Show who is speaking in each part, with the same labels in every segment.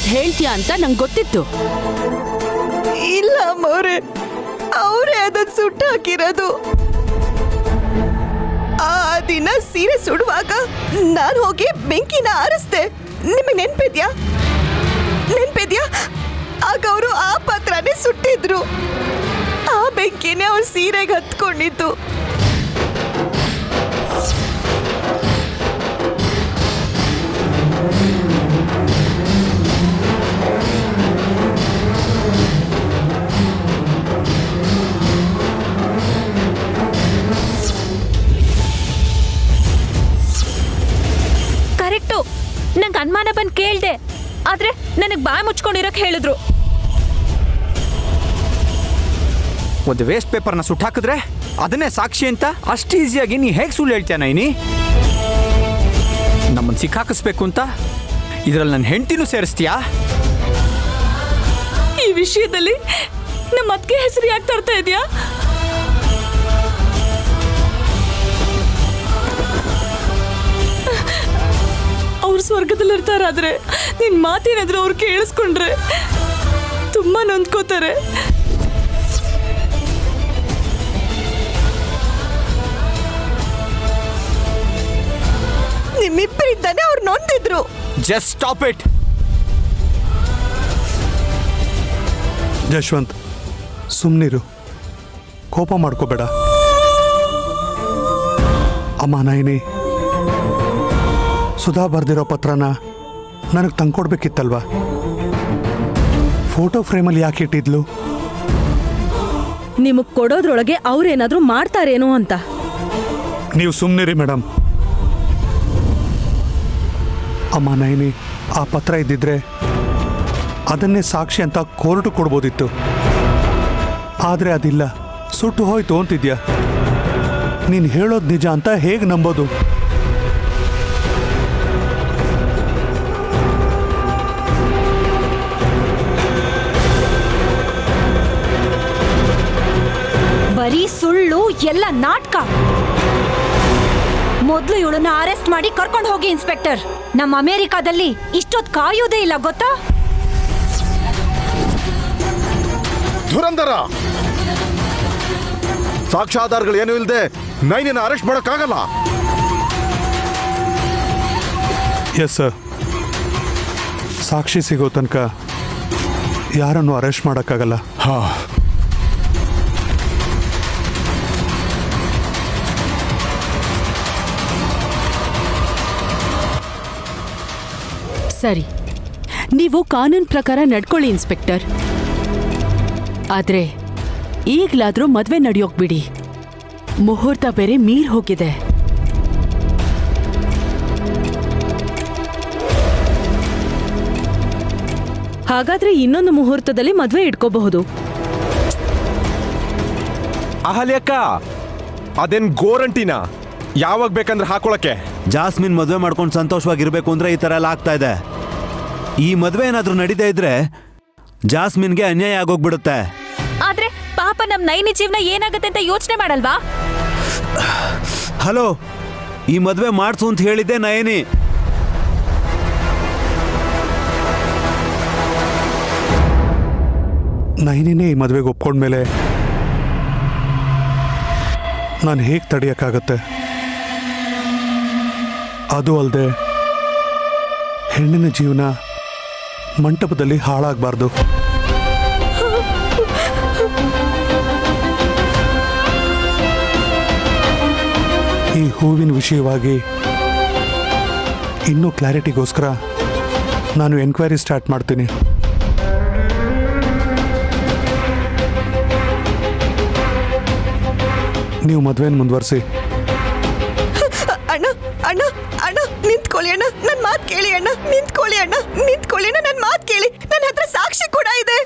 Speaker 1: ಮಾತು ಹೇಳ್ತೀಯಾ ಅಂತ ನಂಗೆ ಗೊತ್ತಿತ್ತು.
Speaker 2: ಇಲ್ಲ ಅಮ್ಮವ್ರೆ, ಅವರೇ ಅದನ್ನ ಸುಟ್ಟು ಹಾಕಿರೋದು. ಆ ದಿನ ಸೀರೆ ಸುಡುವಾಗ ನಾನು ಹೋಗಿ ಬೆಂಕಿನ ಆರಿಸ್ದೆ. ನಿಮಗೆ ನೆನ್ಪಿದ್ಯಾ? ಆಗ ಅವರು ಆ ಪತ್ರನೇ ಸುಟ್ಟಿದ್ರು. ಆ ಬೆಂಕಿನೇ ಅವ್ರ ಸೀರೆಗೆ ಹತ್ಕೊಂಡಿತ್ತು.
Speaker 3: ಕರೆಕ್ಟು. ನಂಗೆ ಅನುಮಾನ ಬಂದು ಕೇಳ್ದೆ, ಆದ್ರೆ ನನಗೆ ಬಾಯಿ ಮುಚ್ಕೊಂಡಿರಕ್ ಹೇಳಿದ್ರು.
Speaker 4: ಒಂದು ವೇಸ್ಟ್ ಪೇಪರ್ನ ಸುಟ್ಟಾಕಿದ್ರೆ ಅದನ್ನೇ ಸಾಕ್ಷಿ ಅಂತ ಅಷ್ಟು ಈಸಿಯಾಗಿ ನೀ ಹೇಗೆ ಸುಳ್ಳು ಹೇಳ್ತೀಯ ನೈನಿ? ನಮ್ಮನ್ನು ಸಿಕ್ಕಾಕಿಸ್ಬೇಕು ಅಂತ ಇದರಲ್ಲಿ ನನ್ನ ಹೆಂಡತಿನೂ ಸೇರಿಸ್ತೀಯಾ?
Speaker 3: ಈ ವಿಷಯದಲ್ಲಿ ನಮ್ಮ ಅತ್ತಿಗೆ ಹೆಸರು ಯಾಕೆ ತರ್ತಾ ಇದೆಯಾ? ಅವ್ರು ಸ್ವರ್ಗದಲ್ಲಿರ್ತಾರಾದ್ರೆ ನಿನ್ ಮಾತೇನಾದ್ರೂ ಅವ್ರು ಕೇಳಿಸ್ಕೊಂಡ್ರೆ ತುಂಬಾ ನೊಂದ್ಕೋತಾರೆ.
Speaker 2: ನಿಮ್ಮಿಬ್ಬರಿಂದಾನೆ ಅವ್ರು ನೊಂದಿದ್ರು.
Speaker 4: Just stop it.
Speaker 5: ಯಶವಂತ್, ಸುಮ್ಮನಿರು, ಕೋಪ ಮಾಡ್ಕೋಬೇಡ. ಅಮ್ಮ ನೈನಿ, ಸುಧಾ ಬರ್ದಿರೋ ಪತ್ರನ ನನಗೆ ತಂದ್ಕೊಡ್ಬೇಕಿತ್ತಲ್ವಾ? ಫೋಟೋ ಫ್ರೇಮಲ್ಲಿ ಯಾಕೆ ಇಟ್ಟಿದ್ಲು?
Speaker 6: ನಿಮಗ್ ಕೊಡೋದ್ರೊಳಗೆ ಅವ್ರೇನಾದ್ರೂ ಮಾಡ್ತಾರೇನೋ ಅಂತ.
Speaker 5: ನೀವು ಸುಮ್ಮನಿರಿ ಮೇಡಮ್. ಅಮ್ಮ ನೈನಿ, ಆ ಪತ್ರ ಇದ್ದಿದ್ರೆ ಅದನ್ನೇ ಸಾಕ್ಷಿ ಅಂತ ಕೋರ್ಟು ಕೊಡ್ಬೋದಿತ್ತು. ಆದರೆ ಅದಿಲ್ಲ, ಸುಟ್ಟು ಹೋಯ್ತು ಅಂತಿದ್ಯಾ. ನೀನು ಹೇಳೋದು ನಿಜ ಅಂತ ಹೇಗೆ ನಂಬೋದು?
Speaker 6: ಬರೀ ಸುಳ್ಳು, ಎಲ್ಲ ನಾಟಕ. ಮೊದ್ಲು ಇವಳನ್ನ ಅರೆಸ್ಟ್ ಮಾಡಿ ಕರ್ಕೊಂಡು ಹೋಗಿ ಇನ್ಸ್ಪೆಕ್ಟರ್. ನಮ್ಮ ಅಮೆರಿಕಾದಲ್ಲಿ ಇಷ್ಟೊತ್ತು ಕಾಯೋದೇ ಇಲ್ಲ ಗೊತ್ತಾ?
Speaker 7: ಧುರಂಧರ, ಸಾಕ್ಷ್ಯಾಧಾರಗಳು ಏನೂ ಇಲ್ಲದೆ ನೈನಿನ ಅರೆಸ್ಟ್ ಮಾಡೋಕ್ಕಾಗಲ್ಲ.
Speaker 5: ಎಸ್ ಸರ್, ಸಾಕ್ಷಿ ಸಿಗೋ ತನಕ ಯಾರನ್ನು ಅರೆಸ್ಟ್ ಮಾಡೋಕ್ಕಾಗಲ್ಲ.
Speaker 1: ಸರಿ, ನೀವು ಕಾನೂನು ಪ್ರಕಾರ ನಡ್ಕೊಳ್ಳಿ ಇನ್ಸ್ಪೆಕ್ಟರ್. ಆದ್ರೆ ಈಗ್ಲಾದ್ರೂ ಮದ್ವೆ ನಡೆಯೋಕ್ ಬಿಡಿ. ಮುಹೂರ್ತ ಬೇರೆ ಮೀರ್ ಹೋಗಿದೆ.
Speaker 6: ಹಾಗಾದ್ರೆ ಇನ್ನೊಂದು ಮುಹೂರ್ತದಲ್ಲಿ ಮದ್ವೆ ಇಟ್ಕೋಬಹುದು.
Speaker 8: ಅಹಲ್ಯಕ್ಕ, ಅದೇನ್ ಗೋರಂಟಿನ ಯಾವಾಗ ಬೇಕಂದ್ರೆ ಹಾಕೊಳಕ್ಕೆ?
Speaker 9: ಜಾಸ್ಮಿನ್ ಮದುವೆ ಮಾಡ್ಕೊಂಡು ಸಂತೋಷವಾಗಿರ್ಬೇಕು ಅಂದ್ರೆ ಈ ತರ ಎಲ್ಲ ಆಗ್ತಾ ಇದೆ. ಈ ಮದುವೆ ಏನಾದ್ರೂ ನಡೀತಾ ಇದ್ರೆ ಜಾಸ್ಮಿನ್ಗೆ ಅನ್ಯಾಯ ಆಗೋಗ್ಬಿಡುತ್ತೆ.
Speaker 3: ಆದ್ರೆ ಪಾಪ ನಮ್ ನೈನಿ ಜೀವನ ಏನಾಗುತ್ತೆ ಅಂತ ಯೋಚನೆ ಮಾಡಲ್ವಾ?
Speaker 9: ಹಲೋ, ಈ ಮದುವೆ ಮಾಡ್ಸು ಅಂತ ಹೇಳಿದ್ದೆ ನಯನಿ.
Speaker 5: ನೈನಿನೇ ಈ ಮದುವೆಗೆ ಒಪ್ಕೊಂಡ್ಮೇಲೆ ನಾನು ಹೇಗೆ ತಡೆಯೋಕ್ಕಾಗತ್ತೆ? ಅದು ಅಲ್ಲದೆ ಹೆಣ್ಣಿನ ಜೀವನ ಮಂಟಪದಲ್ಲಿ ಹಾಳಾಗಬಾರ್ದು. ಈ ಹೂವಿನ ವಿಷಯವಾಗಿ ಇನ್ನೂ ಕ್ಲಾರಿಟಿಗೋಸ್ಕರ ನಾನು ಎನ್ಕ್ವೈರಿ ಸ್ಟಾರ್ಟ್ ಮಾಡ್ತೀನಿ. ನೀವು ಮದುವೆನ ಮುಂದುವರಿಸಿ.
Speaker 2: ಅಣ್ಣ ಅಣ್ಣ ಅಣ್ಣ ನಿಂತ್ಕೊಳ್ಳಿ ಅಣ್ಣ, ನನ್ನ ಮಾತು ಕೇಳಿ ಅಣ್ಣ. ನಿಂತ್ಕೊಳ್ಳಿ ಅಣ್ಣ, ನಿಂತ್ಕೊಳ್ಳಿ ಅಣ್ಣ, ನನ್ನ ಮಾತು ಕೇಳಿ. ನನ್ನ ಹತ್ರ ಸಾಕ್ಷಿ ಕೂಡ ಇದೆ.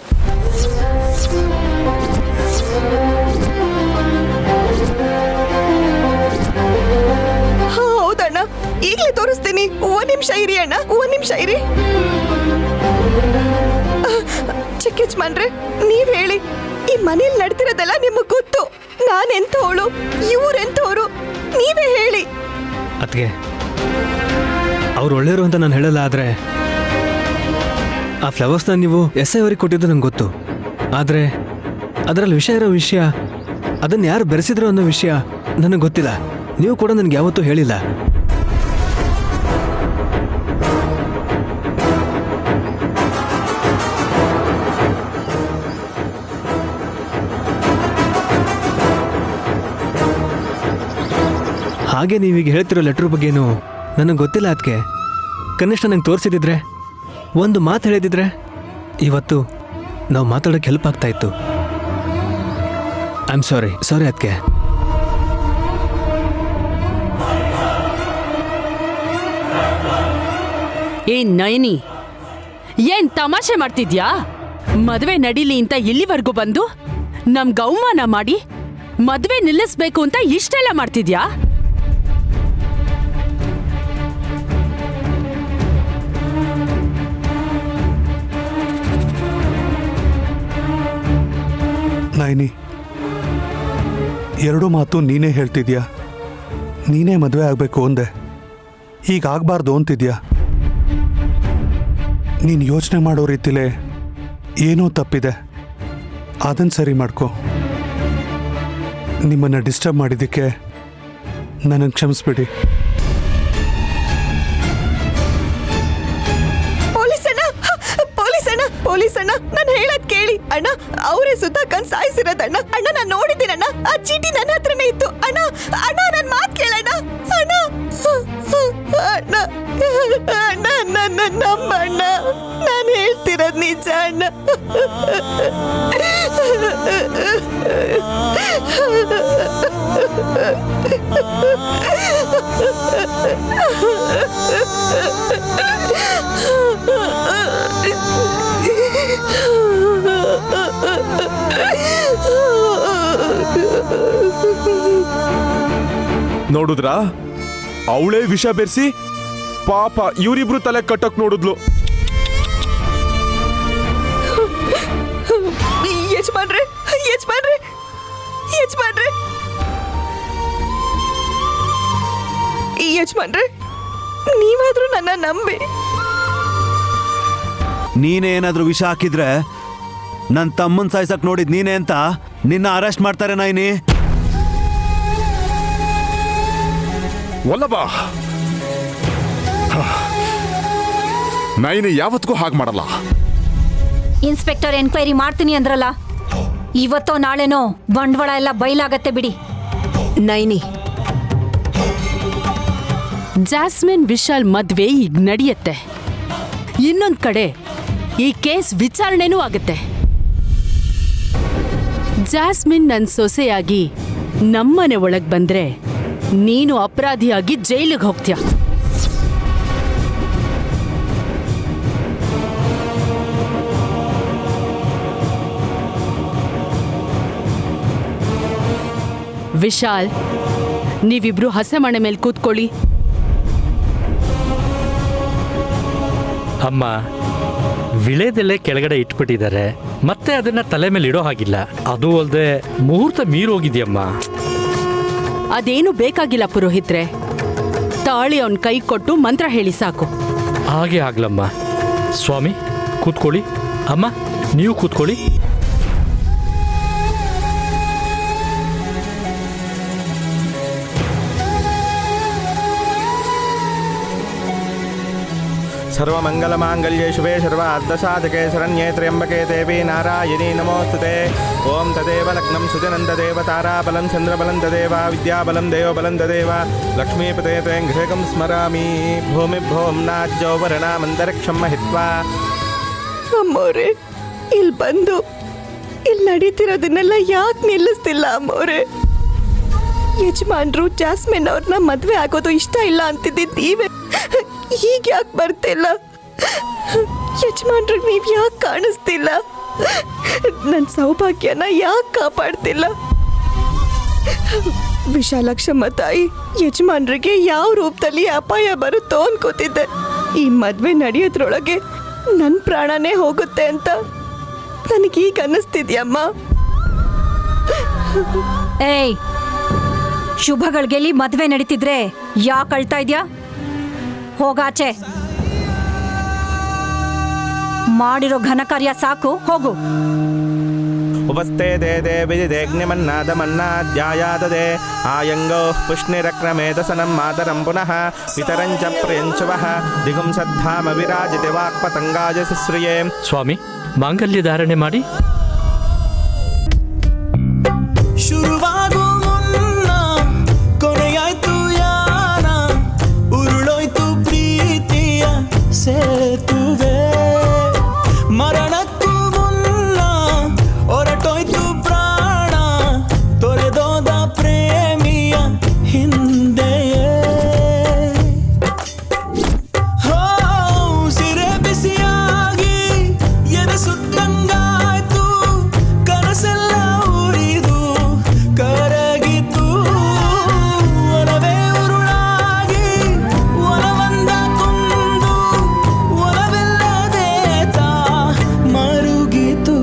Speaker 2: ಹೌದಣ್ಣ, ಈಗಲೇ ತೋರಿಸ್ತೀನಿ. ಒಂದ್ ನಿಮಿಷ ಇರಿ ಅಣ್ಣ, ಒಂದ್ ನಿಮಿಷ ಇರಿ. ಚಿಕ್ಕ ಯಜಮಾನ್ರೆ, ನೀವ್ ಹೇಳಿ, ಈ ಮನೇಲಿ ನಡ್ತಿರೋದೆಲ್ಲ ನಿಮಗ್ ಗೊತ್ತು. ನಾನೆಂಥವಳು, ಇವ್ರೆಂಥವ್ರು, ನೀವೇ ಹೇಳಿ.
Speaker 10: ಅದ್ಗೆ ಅವ್ರು ಒಳ್ಳೆಯರು ಅಂತ ನಾನು ಹೇಳಲ್ಲ, ಆದ್ರೆ ಆ ಫ್ಲವರ್ಸ್ನ ನೀವು SI ಅವರಿಗೆ ಕೊಟ್ಟಿದ್ದು ನಂಗೆ ಗೊತ್ತು. ಆದರೆ ಅದರಲ್ಲಿ ವಿಷಯ ಅದನ್ನು ಯಾರು ಬೆರೆಸಿದ್ರು ಅನ್ನೋ ವಿಷಯ ನನಗೆ ಗೊತ್ತಿಲ್ಲ. ನೀವು ಕೂಡ ನನಗೆ ಯಾವತ್ತೂ ಹೇಳಿಲ್ಲ. ಹಾಗೆ ನೀವೀಗ ಹೇಳ್ತಿರೋ ಲೆಟ್ರ್ ಬಗ್ಗೆನೂ ನನಗೆ ಗೊತ್ತಿಲ್ಲ. ಅದಕ್ಕೆ ಕನಿಷ್ಠ ನಂಗೆ ತೋರಿಸಿದಿದ್ರೆ, ಒಂದು ಮಾತು ಹೇಳಿದಿದ್ರೆ ಇವತ್ತು ನಾವು ಮಾತಾಡೋಕ್ಕೆ ಹೆಲ್ಪ್ ಆಗ್ತಾ ಇತ್ತು. ಐ ಆಮ್ ಸಾರಿ ಅದಕ್ಕೆ.
Speaker 1: ಏನ್ ನಯನಿ, ಏನ್ ತಮಾಷೆ ಮಾಡ್ತಿದ್ಯಾ? ಮದ್ವೆ ನಡೀಲಿ ಅಂತ ಇಲ್ಲಿವರೆಗೂ ಬಂದು ನಮ್ಗೆ ಅವಮಾನ ಮಾಡಿ ಮದ್ವೆ ನಿಲ್ಲಿಸ್ಬೇಕು ಅಂತ ಇಷ್ಟೆಲ್ಲ ಮಾಡ್ತಿದ್ಯಾ?
Speaker 5: ನೈನಿ, ಎರಡೂ ಮಾತು ನೀನೇ ಹೇಳ್ತಿದ್ಯಾ. ನೀನೇ ಮದುವೆ ಆಗಬೇಕು ಅಂದೆ, ಈಗ ಆಗಬಾರ್ದು ಅಂತಿದ್ಯಾ. ನೀನು ಯೋಚನೆ ಮಾಡೋ ರೀತಿಲೇ ಏನೋ ತಪ್ಪಿದೆ, ಅದನ್ನು ಸರಿ ಮಾಡ್ಕೊ. ನಿಮ್ಮನ್ನು ಡಿಸ್ಟರ್ಬ್ ಮಾಡಿದ್ದಕ್ಕೆ ನನ್ನನ್ನು ಕ್ಷಮಿಸ್ಬಿಡಿ.
Speaker 2: ಪೊಲೀಸಣ್ಣ, ನಾನು ಹೇಳದ್ ಕೇಳಿ ಅಣ್ಣ. ಅವರೇ ಸುಧಾಕನ್ ಸಾಯಿಸಿರೋದಣ್ಣ. ಅಣ್ಣ ನಾನು ನೋಡಿದ್ದೀನಣ್ಣ, ಆ ಚೀಟಿ ನನ್ನ ಹತ್ರನೇ ಇತ್ತು ಅಣ್ಣ. ಅಣ್ಣ ನನ್ನ ಮಾತು ಕೇಳಣ್ಣ. ಅಣ್ಣ ಅಣ್ಣ ಅಣ್ಣ ನನ್ನ ನಂಬಣ್ಣ, ನಾನು ಹೇಳ್ತಿರೋದು ನಿಜ ಅಣ್ಣ.
Speaker 8: ನೋಡುದ್ರಾ, ಅವಳೇ ವಿಷ ಬೆರೆಸಿ ಪಾಪ ಇವರಿಬ್ರು ತಲೆ ಕಟ್ಟಕ್ ನೋಡಿದ್ಲು.
Speaker 2: ಯಜಮಾನ್ರೆ, ಯಜಮಾನ್ರೆ, ಯಜಮಾನ್ರೆ, ಯಜಮಾನ್ರೆ, ನೀವಾದ್ರೂ ನನ್ನ ನಂಬಿ.
Speaker 9: ನೀನೇ ಏನಾದ್ರೂ ವಿಷ ಹಾಕಿದ್ರೆ ನನ್ನ ತಮ್ಮನ್ ಸಾಯ್ಸಕ್ ನೋಡಿದ್ ನೀನೇ ಅಂತ ನಿನ್ನ ಅರೆಸ್ಟ್ ಮಾಡ್ತಾರೆ ನೈನಿ.
Speaker 7: ವಲ್ಲಭ, ನೈನಿ ಯಾವತ್ತಿಗೂ ಹಾಗೆ ಮಾಡಲ್ಲ.
Speaker 6: ಇನ್ಸ್ಪೆಕ್ಟರ್ ಎನ್ಕ್ವೈರಿ ಮಾಡ್ತೀನಿ ಅಂದ್ರಲ್ಲ, ಇವತ್ತೋ ನಾಳೆನೋ ಬಂಡವಾಳ ಎಲ್ಲ ಬಯಲಾಗತ್ತೆ ಬಿಡಿ.
Speaker 2: ನೈನಿ,
Speaker 1: ಜಾಸ್ಮಿನ್ ವಿಶಾಲ್ ಮದ್ವೆ ಈಗ ನಡೆಯುತ್ತೆ. ಇನ್ನೊಂದ್ ಕಡೆ ಈ ಕೇಸ್ ವಿಚಾರಣೆನೂ ಆಗುತ್ತೆ. ಜಾಸ್ಮಿನ್ ನನ್ನ ಸೊಸೆಯಾಗಿ ನಮ್ಮನೆ ಒಳಗ್ ಬಂದ್ರೆ ನೀನು ಅಪರಾಧಿಯಾಗಿ ಜೈಲಿಗೆ ಹೋಗ್ತೀಯ. ವಿಶಾಲ್, ನೀವಿಬ್ರು ಹಸೆಮಣೆ ಮೇಲೆ ಕೂತ್ಕೊಳ್ಳಿ.
Speaker 11: ಅಮ್ಮ, ವಿಳೆದೆಲೆ ಕೆಳಗಡೆ ಇಟ್ಬಿಟ್ಟಿದ್ದಾರೆ, ಮತ್ತೆ ಅದನ್ನ ತಲೆ ಮೇಲೆ ಇಡೋ ಹಾಗಿಲ್ಲ. ಅದು ಅಲ್ಲದೆ ಮುಹೂರ್ತ ಮೀರೋಗಿದ್ಯಮ್ಮ.
Speaker 1: ಅದೇನು ಬೇಕಾಗಿಲ್ಲ ಪುರೋಹಿತ್ರೆ, ತಾಳಿ ಅವನ್ ಕೈ ಕೊಟ್ಟು ಮಂತ್ರ ಹೇಳಿ ಸಾಕು.
Speaker 11: ಹಾಗೆ ಆಗ್ಲಮ್ಮ. ಸ್ವಾಮಿ ಕೂತ್ಕೊಳ್ಳಿ, ಅಮ್ಮ ನೀವು ಕೂತ್ಕೊಳ್ಳಿ.
Speaker 8: ಸರ್ವಮಂಗಲಮಾಂಗಲ್ಯೇ ಶಿವೆ ಸರ್ವಾರ್ಧಸಾಧಕೆ ಶರಣ್ಯೇ ತ್ರ್ಯಂಬಕೆ ದೇವಿ ನಾರಾಯಣಿ ನಮೋಸ್ತುತೆ. ಓಂ ತದೇವ ಲಗ್ನಂ ಸುಜನಂದ ದೇವ ತಾರಾಬಲಂ ಚಂದ್ರಬಲಂ ತದೇವ ವಿದ್ಯಾಬಲಂ ದೇವಬಲಂ ತದೇವ ಲಕ್ಷ್ಮೀಪತೆ ತ್ವಂ ಗೃಹಕಂ ಸ್ಮರಾಮಿ. ಭೂಮಿಭ್ಯೋಂ ನಾಜ್ಯೋವರಣಾಮಂತರಿಕ್ಷಂ ಮಹಿತ್ವಾ.
Speaker 2: ಅಮ್ಮೋರೆ, ಇಲ್ಲಿ ಬಂದು ಇಲ್ಲಿ ನಡೀತಿರೋದನ್ನೆಲ್ಲ ಯಾಕೆ ನಿಲ್ಲಿಸ್ತಿಲ್ಲ ಅಮ್ಮೋರೆ? ಯಜಮಾನ್ರು ಜಾಸ್ಮಿನ್ ಅವ್ರನ್ನ ಮದ್ವೆ ಆಗೋದು ಇಷ್ಟ ಇಲ್ಲ ಅಂತಿದ್ದಿದ್ದು ನೀವೇ, ಈಗ ಯಾಕೆ ಬರ್ತಿಲ್ಲ? ಯಜಮಾನ್ರಿಗೆ ನೀವು ಯಾಕೆ ಕಾಣಿಸ್ತಿಲ್ಲ? ನನ್ನ ಸೌಭಾಗ್ಯನ ಯಾಕೆ ಕಾಪಾಡ್ತಿಲ್ಲ? ವಿಶಾಲಕ್ಷಮ್ಮ ತಾಯಿ, ಯಜಮಾನ್ರಿಗೆ ಯಾವ ರೂಪದಲ್ಲಿ ಅಪಾಯ ಬರುತ್ತೋ ಅನ್ಕೋತಿದ್ದೆ. ಈ ಮದ್ವೆ ನಡೆಯೋದ್ರೊಳಗೆ ನನ್ನ ಪ್ರಾಣನೇ ಹೋಗುತ್ತೆ ಅಂತ ನನಗೀಗ ಅನ್ನಿಸ್ತಿದ್ಯಮ್ಮ.
Speaker 6: ಏಯ್, ಶುಭಗಳಿಗೆಲ್ಲಿ ಮದ್ವೆ ನಡೀತಿದ್ರೆ ಯಾಕೆ ಅಳ್ತಾ ಇದ್ಯಾ? ಹೋಗಾಚೆ. ಮಾಡಿರೋ ಘನ ಕಾರ್ಯ ಸಾಕು, ಹೋಗು.
Speaker 8: उपस्थे दे विदिदेग्निमन्नादमन्नाध्यायाददे आयङ्गौ पुष्णिरक्रमेदसनं मातरं पुनः पितरं च प्रियञ्चवः दिगुंसद्धाम विराजिते वाक्पतङ्गाय शुश्रिये.
Speaker 11: ಸ್ವಾಮಿ, ಮಾಂಗಲ್ಯ ಧಾರಣೆ ಮಾಡಿ.
Speaker 12: ಶುರುವಾಗು ಮುನ್ನ ಕೊನೆಯಾಯ್ತು ಯಾನ, ಉರುಳೋಯ್ತು ಪ್ರೀತಿಯ ಸೇತುವೆ. ಮರಣಕ್ಕೂ ಮುನ್ನ ಹೊರಟೋಯ್ತು ಪ್ರಾಣ, ತೊರೆದೋದ ಪ್ರೇಮಿಯ ಹಿಂದೆಯೇ. ಹೋ ಸಿರೆ ಬಿಸಿಯಾಗಿ ಎದೆ ಸುತ್ತಂಗಾಯ್ತು, ಕನಸೆಲ್ಲ ಉರಿದು ಕರಗಿತು. ಒಲವೇ ಉರುಳಾಗಿ ಒಲವಂದ ಕುಂದು, ಒಲವಿಲ್ಲದೆ ತಾ ಮರುಗಿತು.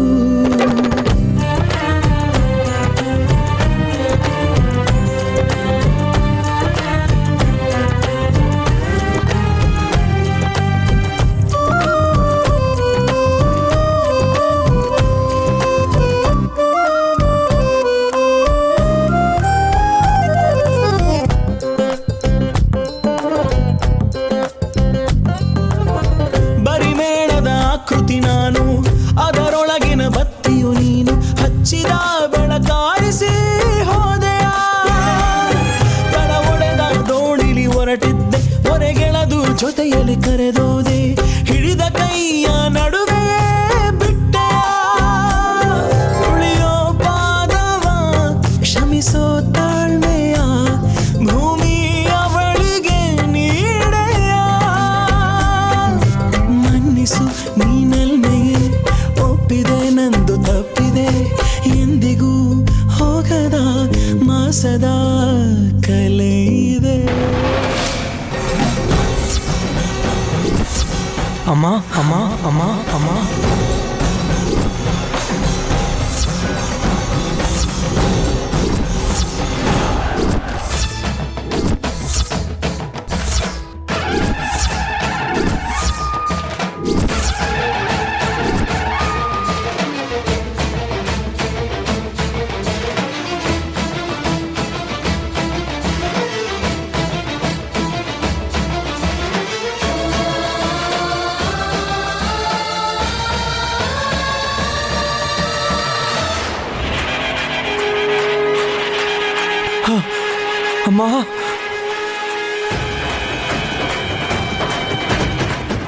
Speaker 12: ಬರಿಮೇಳದ ಆಕೃತಿ ನಾನು, ಅದರೊಳಗಿನ ಬತ್ತಿಯು ನೀನು. ಹಚ್ಚಿದ ಬೆಳಕಾರಿಸಿ ಹೋದೆಯ, ತಳ ಒಡೆದ ದೋಣಿಲಿ ಹೊರಟಿದ್ದೆ, ಹೊರಗೆಳದು ಜೊತೆಯಲ್ಲಿ ಕರೆದೋದೆ. ಹಿಡಿದ ಕೈಯ ನಡುವೆ ಬಿಟ್ಟೆಯ, ಉಳಿಯೋ ಪಾದವ ಕ್ಷಮಿಸೋ ತಾಳ್ಮೆಯ ಭೂಮಿ ಅವಳಿಗೆ ನೀಡೆಯ. ಮನ್ನಿಸು ನೀನಲ್ಮೆಗೆ ಒಪ್ಪಿದೆ, ನಂದು ತಪ್ಪಿದೆ, ಎಂದಿಗೂ ಹೋಗದ ಮಾಸದ ಕಲೆ ಇದೆ. ಅಮ್ಮ ಅಮ್ಮ ಅಮ್ಮ ಅಮ್ಮ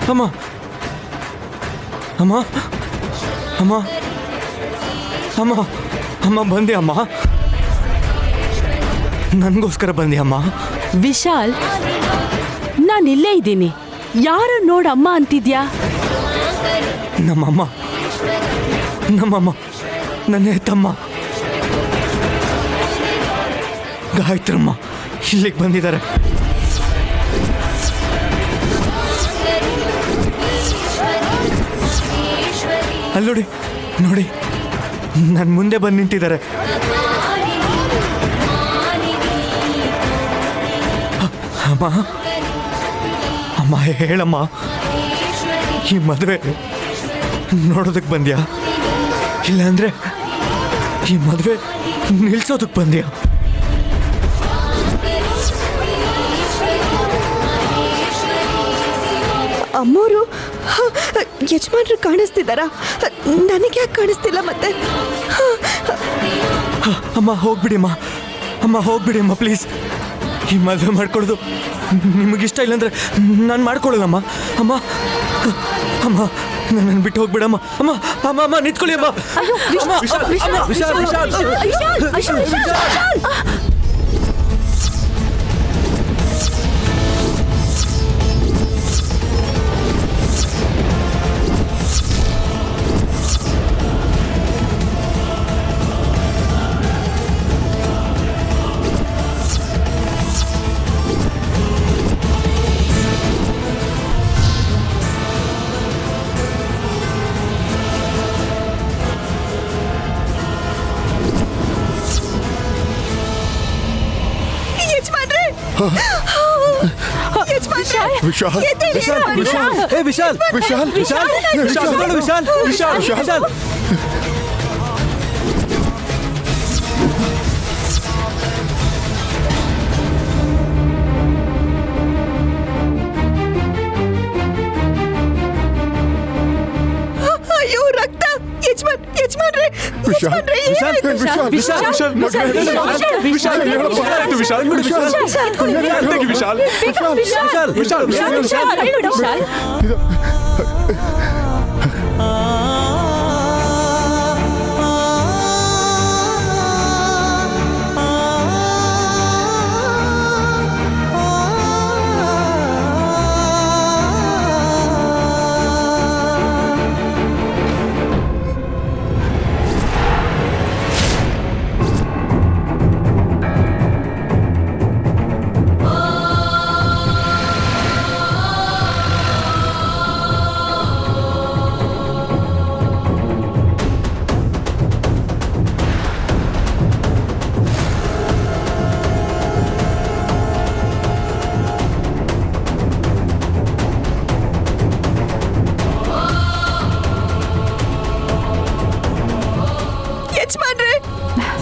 Speaker 12: ಅಮ್ಮ ಅಮ್ಮ ಅಮ್ಮ ಅಮ್ಮ ಅಮ್ಮ ಅಮ್ಮ ಬಂದೆ ಅಮ್ಮ, ನನಗೋಸ್ಕರ ಬಂದೆ ಅಮ್ಮ.
Speaker 1: ವಿಶಾಲ್, ನಾನು ಇಲ್ಲೇ ಇದ್ದೀನಿ. ಯಾರು ನೋಡಮ್ಮ ಅಂತಿದ್ಯಾ?
Speaker 12: ನಮ್ಮಮ್ಮ ನಮ್ಮಮ್ಮ ನನ್ನ ಹೆತ್ತಮ್ಮ ಗಾಯತ್ರಮ್ಮ ಇಲ್ಲಿಗೆ ಬಂದಿದ್ದಾರೆ. ಅಲ್ಲಿ ನೋಡಿ ನೋಡಿ, ನನ್ನ ಮುಂದೆ ಬಂದು ನಿಂತಿದ್ದಾರೆ. ಅಮ್ಮ ಅಮ್ಮ ಹೇಳಮ್ಮ, ಈ ಮದುವೆ ನೋಡೋದಕ್ಕೆ ಬಂದ್ಯಾ, ಇಲ್ಲಾಂದ್ರೆ ಈ ಮದುವೆ ನಿಲ್ಸೋದಕ್ಕೆ ಬಂದ್ಯಾ?
Speaker 2: ಅಮ್ಮೋರು ಯಜಮಾನ್ರು ಕಾಣಿಸ್ತಿದ್ದಾರಾ? ನನಗೆ ಯಾಕೆ ಕಾಣಿಸ್ತಿಲ್ಲ ಮತ್ತೆ?
Speaker 12: ಅಮ್ಮ ಹೋಗ್ಬಿಡಿ ಅಮ್ಮ, ಅಮ್ಮ ಹೋಗ್ಬಿಡಿ ಅಮ್ಮ ಪ್ಲೀಸ್. ಈ ಮದುವೆ ಮಾಡ್ಕೊಳ್ಳೋದು ನಿಮಗಿಷ್ಟ ಇಲ್ಲಾಂದ್ರೆ ನಾನು ಮಾಡ್ಕೊಳ್ಳೋದಮ್ಮ. ಅಮ್ಮ ಅಮ್ಮ ನನ್ನ ಬಿಟ್ಟು ಹೋಗ್ಬಿಡಮ್ಮ. ಅಮ್ಮ ಅಮ್ಮ ಅಮ್ಮ ನಿಂತ್ಕೊಳ್ಳಿ ಅಮ್ಮ.
Speaker 7: ವಿಶಾಲ್
Speaker 12: ವಿಶಾಲ್ ವಿಶಾಲ್ ಏ ವಿಶಾಲ್ ವಿಶಾಲ್ ವಿಶಾಲ್ ವಿಶಾಲ್ ನೋಡು ವಿಶಾಲ್ ವಿಶಾಲ್ ವಿಶಾಲ್
Speaker 2: ಅಯ್ಯೋ ರಕ್ತ ಯಜಮಾನ್ರೆ
Speaker 7: ವಿಶಾಲ್
Speaker 12: ವಿಶಾಲ್ ವಿಶಾಲ್ ವಿಶಾಲ್ ವಿಶಾಲ್ ವಿಶಾಲ್ ವಿಶಾಲ್ ವಿಶಾಲ್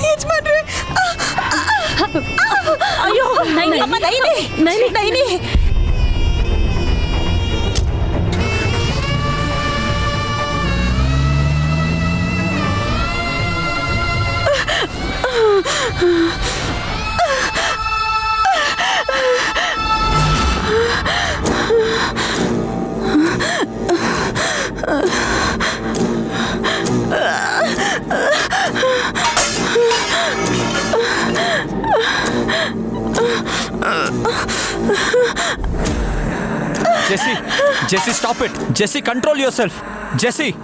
Speaker 2: ಯಜಮಾನ್ರೆ
Speaker 3: ಅಯ್ಯೋ Naini Naini Naini
Speaker 4: Jesse, Jesse, stop it. Jesse, control yourself. Jesse.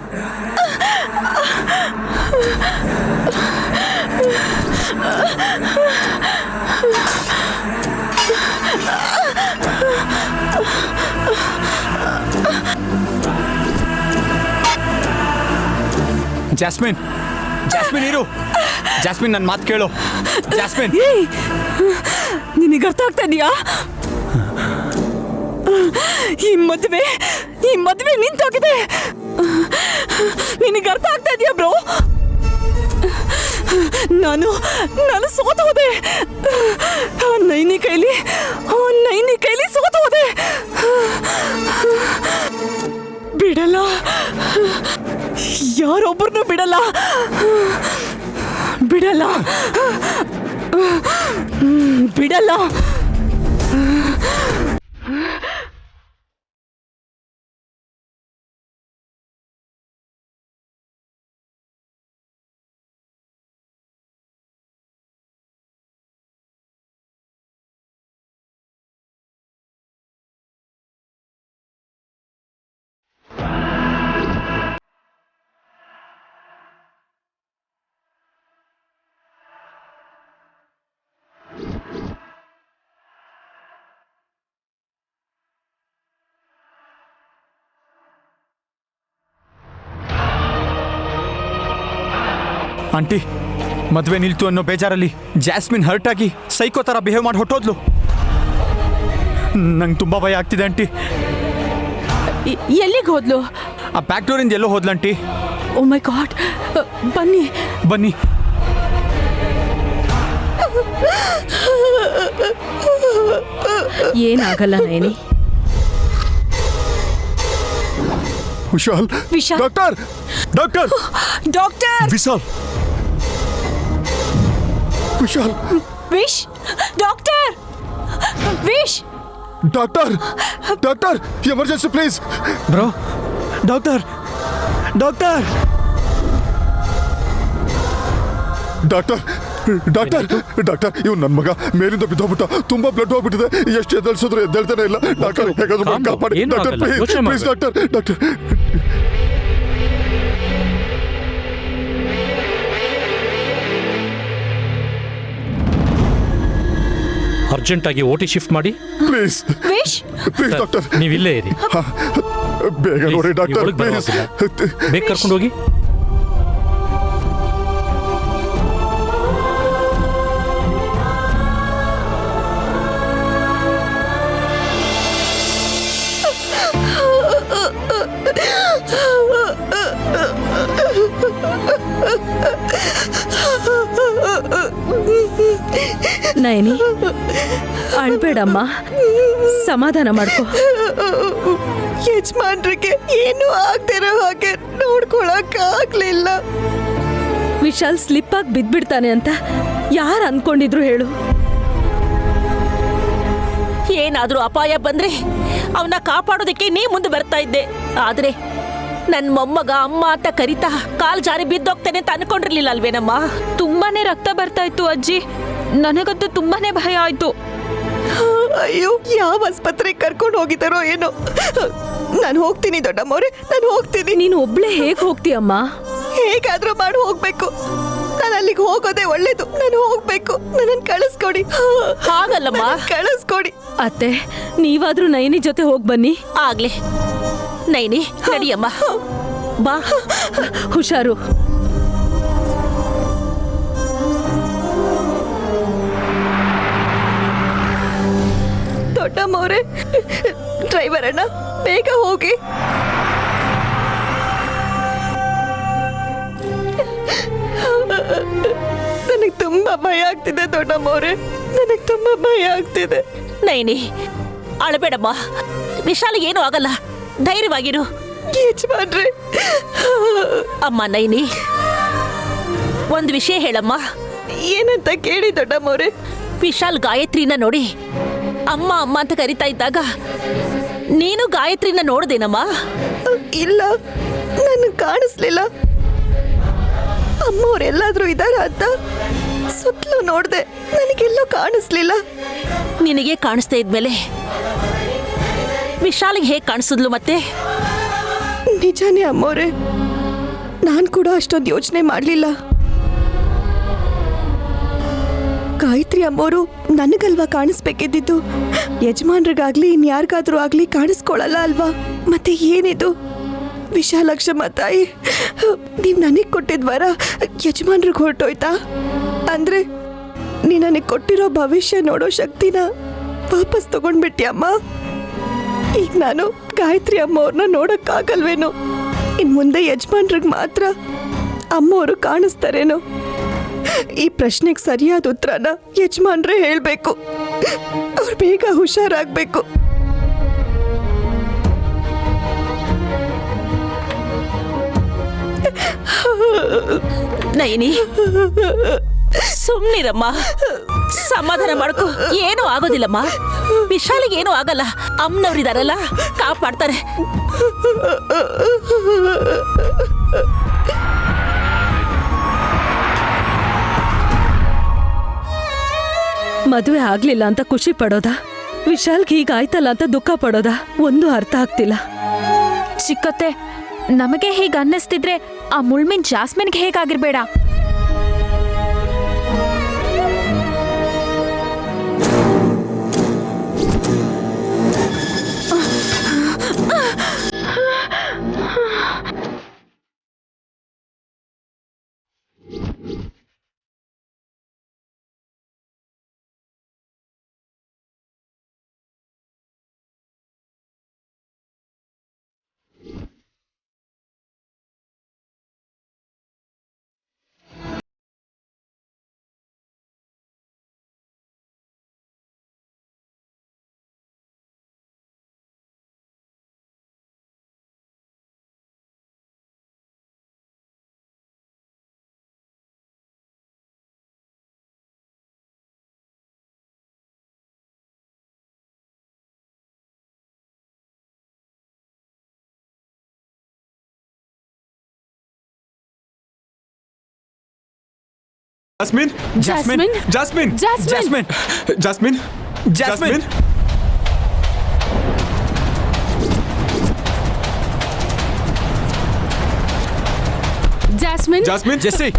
Speaker 4: Jasmine jasmine ಇರು ಜಾಸ್ಮಿನ್ ನನ್ನ ಮಾತು ಕೇಳು ಜಾಸ್ಮಿನ್
Speaker 1: ನಿನಗೆ ಅರ್ಥ ಆಗ್ತಾ ಇದೆಯಾ ಈ ಮದುವೆ ನಿಂತೋಗಿದೆ ನಿನಗೆ ಅರ್ಥ ಆಗ್ತಾ ಇದೆಯಾ ಬ್ರೋ ನಾನು ಸೋತು ಹೋದೆ ನೈನಿ ಕೈಲಿ ಸೋತು ಹೋದೆ ಬಿಡಲ್ಲ ಯಾರೊಬ್ಬರನ್ನು ಬಿಡಲ್ಲ
Speaker 4: ಆಂಟಿ ಮದುವೆ ನಿಲ್ತು ಅನ್ನೋ ಬೇಜಾರಲ್ಲಿ ಜಾಸ್ಮಿನ್ ಹರ್ಟ್ ಆಗಿ ಸೈಕೋ ಥರ ಬಿಹೇವ್ ಮಾಡಿ ಹೊಟ್ಟೋದ್ಲು ನಂಗೆ ತುಂಬ ಭಯ ಆಗ್ತಿದೆ ಆಂಟಿ
Speaker 1: ಎಲ್ಲಿಗೆ ಹೋದ್ಲು
Speaker 4: ಆ ಬ್ಯಾಕ್ ಡೋರಿಂದ ಎಲ್ಲೋ ಹೋದ್ಲು ಆಂಟಿ
Speaker 1: ಓ ಮೈ ಗಾಡ್ ಬನ್ನಿ
Speaker 4: ಬನ್ನಿ
Speaker 3: ಏನಾಗಲ್ಲ Naini
Speaker 7: Vishal
Speaker 3: Vishal.
Speaker 7: Doctor doctor
Speaker 1: doctor
Speaker 7: Vishal Vishal
Speaker 1: Vish doctor Vish
Speaker 7: doctor doctor emergency please
Speaker 12: bro doctor doctor
Speaker 7: doctor doctor doctor ಇವ್ ನನ್ನ ಮಗ ಮೇಲಿಂದ ಬಿದ್ದೋಗ್ಬಿಟ್ಟ ತುಂಬಾ ಬ್ಲಡ್ ಹೋಗ್ಬಿಟ್ಟಿದೆ ಎಷ್ಟು ಎದ್ದೇಳ್ಸಿದ್ರು ಎದ್ದೇಳ್ತಾನೆ ಇಲ್ಲ ಡಾಕ್ಟರ್ ಹೇಗಾದ್ರೂ
Speaker 11: Calm down.
Speaker 7: ಕಾಪಾಡಿ
Speaker 11: ಏನೂ
Speaker 7: ಡಾಕ್ಟರ್
Speaker 11: ಆಗಲ್ಲ.
Speaker 7: ಪ್ಲೀಸ್
Speaker 11: ಯೋಚ್ನೆ
Speaker 7: ಪ್ಲೀಸ್
Speaker 11: ಮಾಡ್ಬೇಡ.
Speaker 7: ಡಾಕ್ಟರ್ ಡಾಕ್ಟರ್
Speaker 11: ಅರ್ಜೆಂಟಾಗಿ ಓಟಿ ಶಿಫ್ಟ್ ಮಾಡಿ
Speaker 7: ಪ್ಲೀಸ್
Speaker 1: ವಿಶ್
Speaker 7: ಪ್ಲೀಸ್ ಡಾಕ್ಟರ್
Speaker 11: ನೀವಿಲ್ಲೇ ಇರಿ
Speaker 7: ಬೇಗ ನೋಡಿ ಡಾಕ್ಟರ್
Speaker 11: ಒಳಗೆ
Speaker 7: ಪ್ಲೀಸ್
Speaker 11: ಬೇಗ ಕರ್ಕೊಂಡು ಹೋಗಿ
Speaker 1: ನಯನಿ ಅಳ್ಬೇಡಮ್ಮ, ಸಮಾಧಾನ ಮಾಡ್ಕೋ.
Speaker 2: ಯಜಮಾನ್ರಿಗೆ ಏನು ಆಗ್ತಿರೋ ಹಾಗೆ ನೋಡ್ಕೊಳಕ್ ಆಗ್ಲಿಲ್ಲ.
Speaker 1: ವಿಶಾಲ್ ಸ್ಲಿಪ್ ಆಗಿ ಬಿದ್ಬಿಡ್ತಾನೆ ಅಂತ ಯಾರು ಅನ್ಕೊಂಡಿದ್ರು ಹೇಳು?
Speaker 3: ಏನಾದ್ರೂ ಅಪಾಯ ಬಂದ್ರೆ ಅವನ್ನ ಕಾಪಾಡೋದಕ್ಕೆ ನೀ ಮುಂದೆ ಬರ್ತಾ ಇದ್ದೆ. ಆದ್ರೆ ನನ್ ಮೊಮ್ಮಗ ಅಮ್ಮ ಅಂತ ಕರಿತಾ ಕಾಲ್ ಜಾರಿ ಬಿದ್ದೋಗ್ತಾನೆ ಅಂತ ಅನ್ಕೊಂಡಿರ್ಲಿಲ್ಲ ಅಲ್ವೇನಮ್ಮ? ತುಂಬಾನೇ ರಕ್ತ ಬರ್ತಾ ಇತ್ತು ಅಜ್ಜಿ, ನನಗಂತೂ ತುಂಬಾನೇ ಭಯ ಆಯ್ತು.
Speaker 2: ಅಯ್ಯೋ, ಯಾವ ಆಸ್ಪತ್ರೆಗೆ ಕರ್ಕೊಂಡು ಹೋಗಿದ್ದಾರೋ ಏನೋ. ನಾನು ಹೋಗ್ತೀನಿ ದೊಡ್ಡಮ್ಮವ್ರೆ, ನಾನು ಹೋಗ್ತೀನಿ.
Speaker 1: ನೀನು ಒಬ್ಳೆ ಹೇಗ್ ಹೋಗ್ತೀಯಮ್ಮ?
Speaker 2: ಹೇಗಾದ್ರೂ ಮಾಡಿ ಹೋಗ್ಬೇಕು. ನಾನು ಅಲ್ಲಿಗೆ ಹೋಗೋದೇ ಒಳ್ಳೇದು. ನಾನು ಹೋಗ್ಬೇಕು. ನನ್ನನ್ನು ಕಳಿಸ್ಕೊಡಿ.
Speaker 3: ಹಾಗಲ್ಲಮ್ಮ,
Speaker 2: ಕಳಿಸ್ಕೊಡಿ.
Speaker 1: ಅತ್ತೆ, ನೀವಾದ್ರೂ ನಯನಿ ಜೊತೆ ಹೋಗ್ ಬನ್ನಿ.
Speaker 3: ಆಗ್ಲಿ ನೈನಿ, ನಡಿಯಮ್ಮ, ಬಾ.
Speaker 1: ಹುಷಾರು.
Speaker 2: ದೊಡ್ಡಮ್ಮವ್ರೆ, ಡ್ರೈವರ್ ಅಣ್ಣ ಬೇಗ ಹೋಗಿ. ನನಗೆ ತುಂಬಾ ಭಯ ಆಗ್ತಿದೆ ದೊಡ್ಡಮ್ಮವ್ರೆ, ನನಗೆ ತುಂಬಾ ಭಯ ಆಗ್ತಿದೆ.
Speaker 3: ನೈನಿ ಅಳಬೇಡಮ್ಮ, ವಿಶಾಲ್ ಏನೂ ಆಗಲ್ಲ, ಧೈರ್ಯವಾಗಿರು.
Speaker 2: ಯಜಮಾನ್ರೆ.
Speaker 3: ಅಮ್ಮ ನೈನಿ, ಒಂದು ವಿಷಯ ಹೇಳಮ್ಮ.
Speaker 2: ಏನಂತ ಕೇಳಿ ದೊಡ್ಡಮ್ಮವ್ರೆ?
Speaker 3: ವಿಶಾಲ್ ಗಾಯತ್ರಿನ ನೋಡಿ ಅಮ್ಮ ಅಮ್ಮ ಅಂತ ಕರಿತಾ ಇದ್ದಾಗ ನೀನು ಗಾಯತ್ರಿನ ನೋಡ್ದೇನಮ್ಮ?
Speaker 2: ಇಲ್ಲ, ನನಗೆ ಕಾಣಿಸ್ಲಿಲ್ಲ. ಅಮ್ಮವ್ರೆಲ್ಲಾದ್ರೂ ಇದಾರ ಅಂತ ಸುತ್ತಲೂ ನೋಡ್ದೆ, ನನಗೆಲ್ಲೂ ಕಾಣಿಸ್ಲಿಲ್ಲ.
Speaker 3: ನಿನಗೆ ಕಾಣಿಸ್ತಾ ಇದ್ಮೇಲೆ ವಿಶಾಲ್ಗೆ ಹೇಗೆ ಕಾಣಿಸಿದ್ಲು ಮತ್ತೆ?
Speaker 2: ನಿಜಾನೇ ಅಮ್ಮವ್ರೆ, ನಾನು ಕೂಡ ಅಷ್ಟೊಂದು ಯೋಚನೆ ಮಾಡಲಿಲ್ಲ. ಗಾಯತ್ರಿ ಅಮ್ಮವರು ನನಗಲ್ವಾ ಕಾಣಿಸ್ಬೇಕಿದ್ದಿದ್ದು? ಯಜಮಾನ್ರಿಗಾಗ್ಲಿ ಇನ್ಯಾರಿಗಾದ್ರೂ ಆಗ್ಲಿ ಕಾಣಿಸ್ಕೊಳ್ಳಲ್ಲ ಅಲ್ವಾ? ಮತ್ತೆ ಏನಿದು? ವಿಶಾಲಕ್ಷಮ್ಮ ತಾಯಿ, ನೀವು ನನಗೆ ಕೊಟ್ಟಿದ್ ವರ ಯಜಮಾನ್ರಿಗೆ ಹೊರಟೋಯ್ತಾ? ಅಂದ್ರೆ ನೀ ನನಗೆ ಕೊಟ್ಟಿರೋ ಭವಿಷ್ಯ ನೋಡೋ ಶಕ್ತಿನ ವಾಪಸ್ ತಗೊಂಡ್ಬಿಟ್ಟಿಯಮ್ಮ. ಈಗ ನಾನು ಗಾಯತ್ರಿ ಅಮ್ಮವ್ರನ್ನ ನೋಡಕ್ಕಾಗಲ್ವೇನೋ? ಇನ್ ಮುಂದೆ ಯಜಮಾನ್ರಿಗೆ ಮಾತ್ರ ಅಮ್ಮವರು ಕಾಣಿಸ್ತಾರೇನೋ? ಈ ಪ್ರಶ್ನೆಗೆ ಸರಿಯಾದ ಉತ್ತರನ ಯಜಮಾನ್ರೆ ಹೇಳ್ಬೇಕು. ಅವ್ರು ಬೇಗ ಹುಷಾರಾಗ್ಬೇಕು.
Speaker 3: ನೈನಿ, ಸುಮ್ನಿರಮ್ಮ, ಸಮಾಧಾನ ಮಾಡ್ಕೊ. ಏನೂ ಆಗೋದಿಲ್ಲಮ್ಮ, ವಿಶಾಲಿಗೆ ಏನೂ ಆಗಲ್ಲ. ಅಮ್ಮನವ್ರಿದಾರಲ್ಲ, ಕಾಪಾಡ್ತಾರೆ.
Speaker 1: ಮದುವೆ ಆಗ್ಲಿಲ್ಲ ಅಂತ ಖುಷಿ ಪಡೋದಾ, ವಿಶಾಲ್ಗೆ ಹೀಗಾಯ್ತಲ್ಲ ಅಂತ ದುಃಖ ಪಡೋದಾ? ಒಂದು ಅರ್ಥ ಆಗ್ತಿಲ್ಲ.
Speaker 3: ಚಿಕ್ಕತ್ತೆ, ನಮಗೆ ಹೀಗೆ ಅನ್ನಿಸ್ತಿದ್ರೆ ಆ ಮುಳ್ಮಿನ್ ಜಾಸ್ಮಿನ್ಗೆ ಹೇಗಾಗಿರ್ಬೇಡ.
Speaker 12: Jasmine,
Speaker 1: Jasmine,
Speaker 12: Jasmine,
Speaker 1: Jasmine,
Speaker 12: Jasmine, Jasmine,
Speaker 1: Jasmine,
Speaker 12: Jasmine,
Speaker 4: Jessie,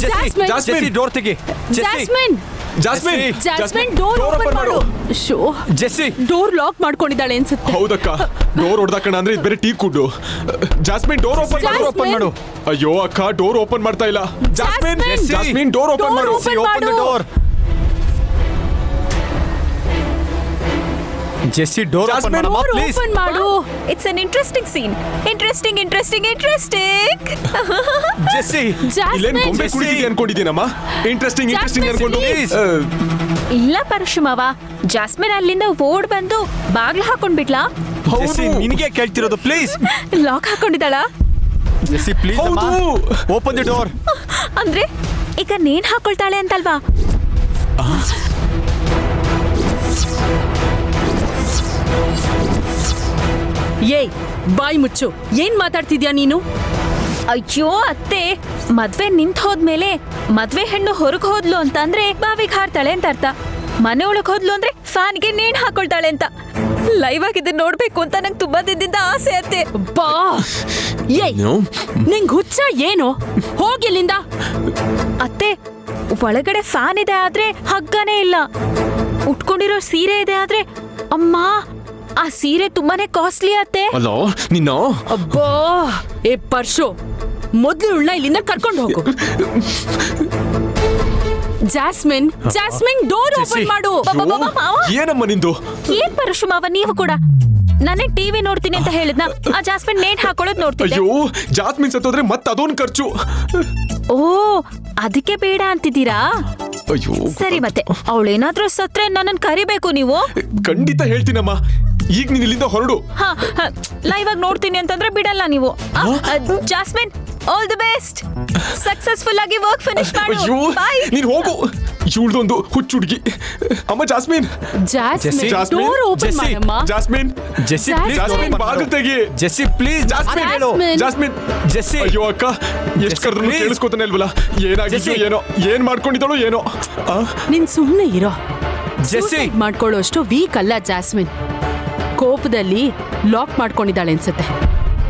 Speaker 1: Jasmine,
Speaker 4: Jessie door ತೆಗಿ.
Speaker 1: Jasmine,
Speaker 12: Jasmine,
Speaker 1: Jasmine, door open ಮಾಡು. ಶೋ,
Speaker 4: ಜೆಸ್ಸಿ,
Speaker 1: ಡೋರ್ ಲಾಕ್ ಮಾಡ್ಕೊಂಡಿದ್ದಾಳೆ ಅನ್ಸುತ್ತೆ.
Speaker 12: ಹೌದಕ್ಕ, ಡೋರ್ ಹೊಡ್ದಾಕಣ ಅಂದ್ರೆ ಇದು ಬೇರೆ ಟೀ ಕುಡ್ಡು. ಜಾಸ್ಮಿನ್, ಡೋರ್ ಓಪನ್ ಮಾಡು.
Speaker 1: ಓಪನ್ ಮಾಡು.
Speaker 12: ಅಯ್ಯೋ ಅಕ್ಕ, ಡೋರ್ ಓಪನ್ ಮಾಡ್ತಾ ಇಲ್ಲ. Jasmine,
Speaker 1: Jasmine,
Speaker 12: Jasmine, door open ಮಾಡು.
Speaker 1: ಓಪನ್ ಮಾಡು.
Speaker 4: ಡೋರ್. ಜೆಸ್ಸಿ ಡೋರ್ ಓಪನ್ ಮಾಡಮ್ಮ ಪ್ಲೀಸ್.
Speaker 1: ಓಪನ್ ಮಾಡು.
Speaker 6: It's an interesting scene. Interesting.
Speaker 4: Jessie
Speaker 1: Jasmine,
Speaker 7: ಗೊಂಬೆ ಕುಡಿದಿದೆ ಅನ್ಕೊಂಡಿದ್ದೀನಮ್ಮ. ಇಂಟ್ರೆಸ್ಟಿಂಗ್ ಅನ್ಕೊಂಡು
Speaker 6: ಇಲ್ಲ ಪರಶುಮಾವ, ಜಾಸ್ಮಿನ್ ಅಲ್ಲಿಂದ ಓಡ್ ಬಂದು ಬಾಗ್ಲು ಹಾಕೊಂಡ್ಬಿಟ್ಲಾ?
Speaker 4: ಜೆಸ್ಸಿ ನಿನಗೆ ಕೇಳ್ತಿರೋದು ಪ್ಲೀಸ್.
Speaker 6: ಲಾಕ್ ಹಾಕೊಂಡಿದ್ದಾಳ?
Speaker 4: Jessie please open the door.
Speaker 6: ಅಂದ್ರೆ ಈಗ ನೇಣ್ ಹಾಕೊಳ್ತಾಳೆ ಅಂತಲ್ವಾ?
Speaker 1: ಏಯ್ ಬಾಯ್ ಮುಚ್ಚು. ಏನ್ ಮಾತಾಡ್ತಿದ್ಯಾ ನೀನು?
Speaker 6: ಅಯ್ಯೋ ಅತ್ತೆ, ಮದ್ವೆ ನಿಂತ್ ಹೋದ್ಮೇಲೆ ಮದ್ವೆ ಹೆಣ್ಣು ಹೊರಗ್ ಹೋದ್ಲು ಅಂತ ಅಂದ್ರೆ ಬಾವಿಗೆ ಹಾರ್ತಾಳೆ ಅಂತ ಅರ್ಥ. ಮನೆ ಒಳಗ್ ಹೋದ್ಲು ಅಂದ್ರೆ ಫ್ಯಾನ್ಗೆ ನೇಣ್ ಹಾಕೊಳ್ತಾಳೆ ಅಂತ. ಲೈವ್ ಆಗಿ ನೋಡ್ಬೇಕು ಅಂತ ನಂಗೆ ತುಂಬಾ ದಿನದಿಂದ ಆಸೆ ಅತ್ತೆ.
Speaker 1: ಬಾ. ಏಯ್ ನಿಂಗ್ ಹುಚ್ಚ ಏನು? ಹೋಗಿಲ್ಲಿಂದ.
Speaker 6: ಅತ್ತೆ, ಒಳಗಡೆ ಫ್ಯಾನ್ ಇದೆ ಆದ್ರೆ ಹಗ್ಗನೇ ಇಲ್ಲ. ಉಟ್ಕೊಂಡಿರೋ ಸೀರೆ ಇದೆ ಆದ್ರೆ ಅಮ್ಮ, ಆ ಸೀರೆ ತುಂಬಾನೇ ಕಾಸ್ಟ್ಲಿ ಅತ್ತೆ.
Speaker 7: ಅಲೋ ನಿನ್ನ.
Speaker 1: ಅಬ್ಬಾ ಏ ಪರ್ಶು, ಮೊದ್ಲು ಉಳ್ಳ ಇಲ್ಲಿಂದ ಕರ್ಕೊಂಡು ಹೋಗು. ಜಾಸ್ಮಿನ್ ಡೋರ್ ಓಪನ್ ಮಾಡು.
Speaker 7: ಏನಮ್ಮ ನಿಂದು?
Speaker 6: ಏನ್ ಪರಶು ಮಾವ, ನೀವು ಕೂಡ ನಾನೇ ಟಿವಿ ನೋಡ್ತೀನಿ ಅಂತ ಹೇಳಿದ್ನ, ಆ ಜಾಸ್ಮಿನ್ ನೇಣ್ ಹಾಕೊಳ್ಳೋದ್ ನೋಡ್ತಿದ್ದೆ.
Speaker 7: ಅಯ್ಯೋ, ಜಾಸ್ಮಿನ್ ಸತ್ತೋದ್ರೆ ಮತ್ತೆ ಅದೊಂದು ಖರ್ಚು.
Speaker 6: ಓ, ಅದಕ್ಕೆ ಬೇಡ ಅಂತಿದ್ದೀರಾ?
Speaker 7: ಅಯ್ಯೋ
Speaker 6: ಸರಿ, ಮತ್ತೆ ಅವಳೇನಾದ್ರೂ ಸತ್ರೆ ನನ್ನನ್ ಕರಿಬೇಕು ನೀವು.
Speaker 7: ಖಂಡಿತ ಹೇಳ್ತೀನಮ್ಮ. ಈಗ ನೀನ್ ಇಲ್ಲಿಂದ ಹೊರಡು.
Speaker 6: ಲೈವ್ ಆಗಿ ನೋಡ್ತೀನಿ ಅಂತಂದ್ರೆ ಬಿಡಲ್ಲ ನೀವು. Jasmine, all the best. Successful ಆಗಿ ವರ್ಕ್ ಫಿನಿಶ್ ಮಾಡು.
Speaker 7: ಅಯ್ಯೋ, ನೀನ್ ಹೋಗು. ಇವಳ್ದೊಂದು ಹುಚ್ಚು ಹುಡುಗಿ. ಅಮ್ಮ ಜಾಸ್ಮಿನ್,
Speaker 1: ಡೋರ್ ಓಪನ್ ಮಾಡಮ್ಮ.
Speaker 7: ಜಾಸ್ಮಿನ್, ಜಾಸ್ಮಿನ್ ಬಾಗಿಲು ತೆಗಿ.
Speaker 4: Jessie please.
Speaker 7: ಜಾಸ್ಮಿನ್ ಹೇಳು. Jasmine,
Speaker 4: Jessie.
Speaker 7: ಅಯ್ಯೋ ಅಕ್ಕ, ಎಷ್ಟು ಕರೆದ್ರು ಕೇಳಿಸ್ಕೊತಾನೆ ಇಲ್ವಲ್ಲ. ಏನಾಗಿತ್ತು ಏನೋ, ಏನ್ ಮಾಡ್ಕೊಂಡಿದ್ದಾಳು ಏನೋ.
Speaker 1: ನಿನ್ ಸುಮ್ನೆ ಇರೋ.
Speaker 4: ಜೆಸ್ಸಿ
Speaker 1: ಮಾಡ್ಕೊಳ್ಳೋ ಅಷ್ಟು ವೀಕ್ ಅಲ್ಲ ಜಾಸ್ಮಿನ್. ಕೋಪದಲ್ಲಿ ಲಾಕ್ ಮಾಡ್ಕೊಂಡಿದ್ದಾಳೆ ಅನ್ಸುತ್ತೆ.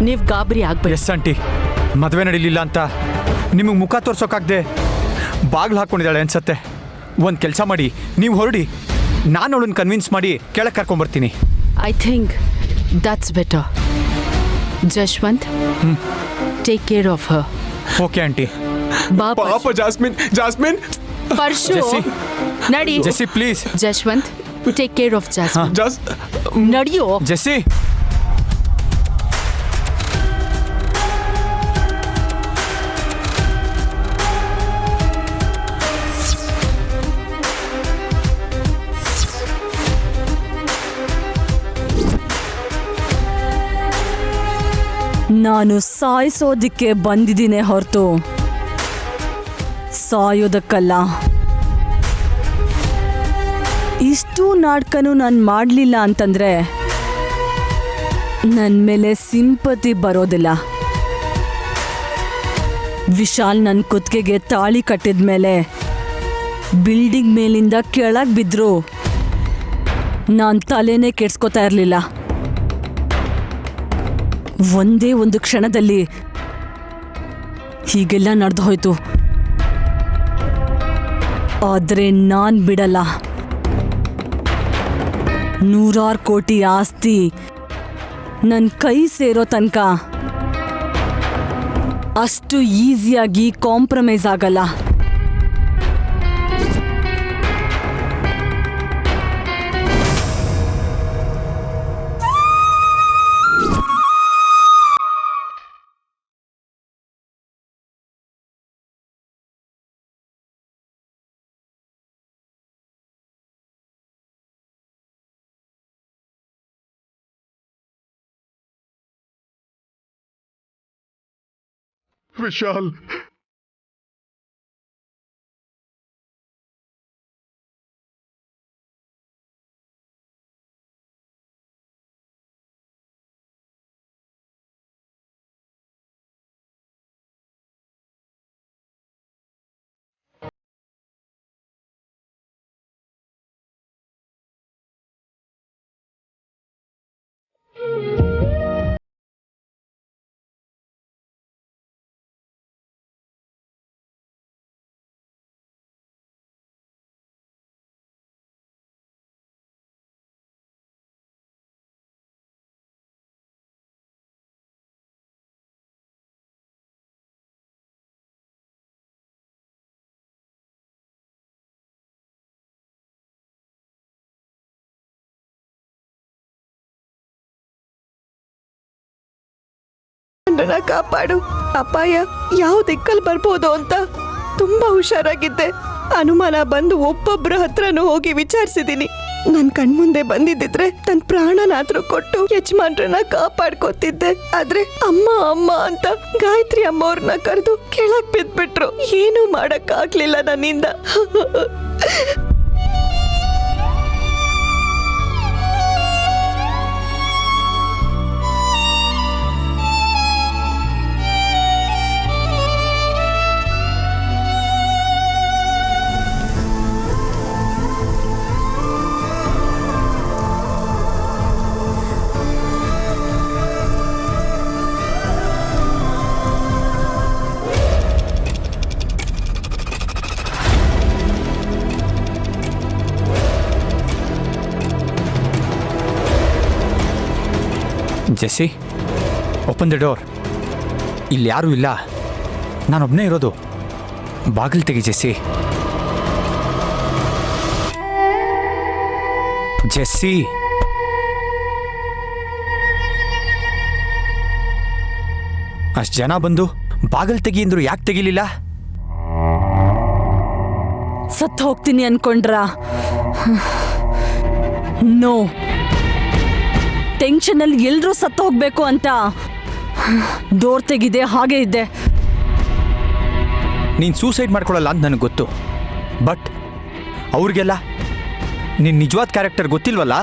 Speaker 1: ನೀವ್ ಗಾಬರಿ ಆಗ್ಬೇಡಿ.
Speaker 4: ಎಸ್ ಆಂಟಿ, ಮದುವೆ ನಡೀಲಿಲ್ಲ ಅಂತ ನಿಮಗೆ ಮುಖ ತೋರ್ಸೋಕಾಗ್ದೆ ಬಾಗ್ಲು ಹಾಕೊಂಡಿದ್ದಾಳೆ ಅನ್ಸತ್ತೆ. ಒಂದು ಕೆಲಸ ಮಾಡಿ, ನೀವು ಹೊರಡಿ, ನಾನು ಅವಳನ್ನ ಕನ್ವಿನ್ಸ್ ಮಾಡಿ ಕೆಳಗೆ ಕರ್ಕೊಂಬರ್ತೀನಿ.
Speaker 1: I think that's better. Jashwant, take care of her.
Speaker 4: Okay aunty.
Speaker 7: ಪಾಪ ಜಾಸ್ಮಿನ್.
Speaker 1: ಪರ್ಶು,
Speaker 4: ಜೆಸ್ಸಿ,
Speaker 1: ನಡಿ.
Speaker 4: Jessie please.
Speaker 1: Jashwant, take care of Jasmine. ನಡಿಯೋ.
Speaker 4: ಜೆಸ್ಸಿ.
Speaker 13: ನಾನು ಸಾಯಿಸೋದಿಕ್ಕೆ ಬಂದಿದ್ದೀನಿ ಹೊರತು ಸಾಯೋದಕ್ಕಲ್ಲ. ಇಷ್ಟು ನಾಟಕನೂ ನಾನು ಮಾಡಲಿಲ್ಲ ಅಂತಂದ್ರೆ ನನ್ನ ಮೇಲೆ ಸಿಂಪತಿ ಬರೋದಿಲ್ಲ. ವಿಶಾಲ್ ನನ್ನ ಕುತ್ತಿಗೆಗೆ ತಾಳಿ ಕಟ್ಟಿದ ಮೇಲೆ ಬಿಲ್ಡಿಂಗ್ ಮೇಲಿಂದ ಕೆಳಗೆ ಬಿದ್ದರೂ ನಾನು ತಲೆನೇ ಕೆಡ್ಸ್ಕೊತಾ ಇರಲಿಲ್ಲ. ಒಂದೇ ಒಂದು ಕ್ಷಣದಲ್ಲಿ ಹೀಗೆಲ್ಲ ನಡೆದು ಹೋಯ್ತು. ಆದರೆ ನಾನು ಬಿಡಲ್ಲ. 100 ಕೋಟಿ ಆಸ್ತಿ ನನ್ನ ಕೈ ಸೇರೋ ತನಕ ಅಷ್ಟು ಈಸಿಯಾಗಿ ಕಾಂಪ್ರಮೈಸ್ ಆಗಲ್ಲ.
Speaker 7: ವಿಶಾಲ್,
Speaker 2: ಯಜಮಾನ್ರನ್ನ ಕಾಪಾಡು. ಅಪಾಯ ಯಾವ ದಿಕ್ಕಲ್ಲಿ ಬರ್ಬೋದು ಅಂತ ತುಂಬಾ ಹುಷಾರಾಗಿದ್ದೆ. ಅನುಮಾನ ಬಂದು ಒಬ್ಬೊಬ್ರ ಹತ್ರನೂ ಹೋಗಿ ವಿಚಾರಿಸಿದೀನಿ. ನನ್ ಕಣ್ಮುಂದೆ ಬಂದಿದ್ದಿದ್ರೆ ತನ್ ಪ್ರಾಣನಾದ್ರೂ ಕೊಟ್ಟು ಯಜಮಾನ್ರನ್ನ ಕಾಪಾಡ್ಕೊತಿದ್ದೆ. ಆದ್ರೆ ಅಮ್ಮ ಅಮ್ಮ ಅಂತ ಗಾಯತ್ರಿ ಅಮ್ಮವ್ರನ್ನ ಕರೆದು ಕೆಳಗ್ ಬಿದ್ಬಿಟ್ರು. ಏನೂ ಮಾಡಕ್ ಆಗ್ಲಿಲ್ಲ ನನ್ನಿಂದ.
Speaker 4: Jessie, open the door. ಇಲ್ಲಿ ಯಾರೂ ಇಲ್ಲ, ನಾನೊಬ್ಬನೇ ಇರೋದು. ಬಾಗಿಲು ತೆಗಿ ಜೆಸ್ಸಿ. ಜೆಸ್ಸಿ, ಅಷ್ಟು ಜನ ಬಂದು ಬಾಗಿಲು ತೆಗಿ ಅಂದ್ರು ಯಾಕೆ ತೆಗಿಲಿಲ್ಲ?
Speaker 13: ಸತ್ತು ಹೋಗ್ತೀನಿ ಅನ್ಕೊಂಡ್ರಾ? ನೋ, ಟೆನ್ಷನಲ್ಲಿ ಎಲ್ರೂ ಸತ್ತು ಹೋಗ್ಬೇಕು ಅಂತ ಡೋರ್ ತೆಗಿದೆ, ಹಾಗೆ ಇದ್ದೆ.
Speaker 4: ನೀನು ಸೂಸೈಡ್ ಮಾಡ್ಕೊಳ್ಳಲ್ಲ ಅಂತ ನನಗೆ ಗೊತ್ತು. ಬಟ್ ಅವ್ರಿಗೆಲ್ಲ ನಿನ್ನ ನಿಜವಾದ ಕ್ಯಾರೆಕ್ಟರ್ ಗೊತ್ತಿಲ್ವಲ್ಲ?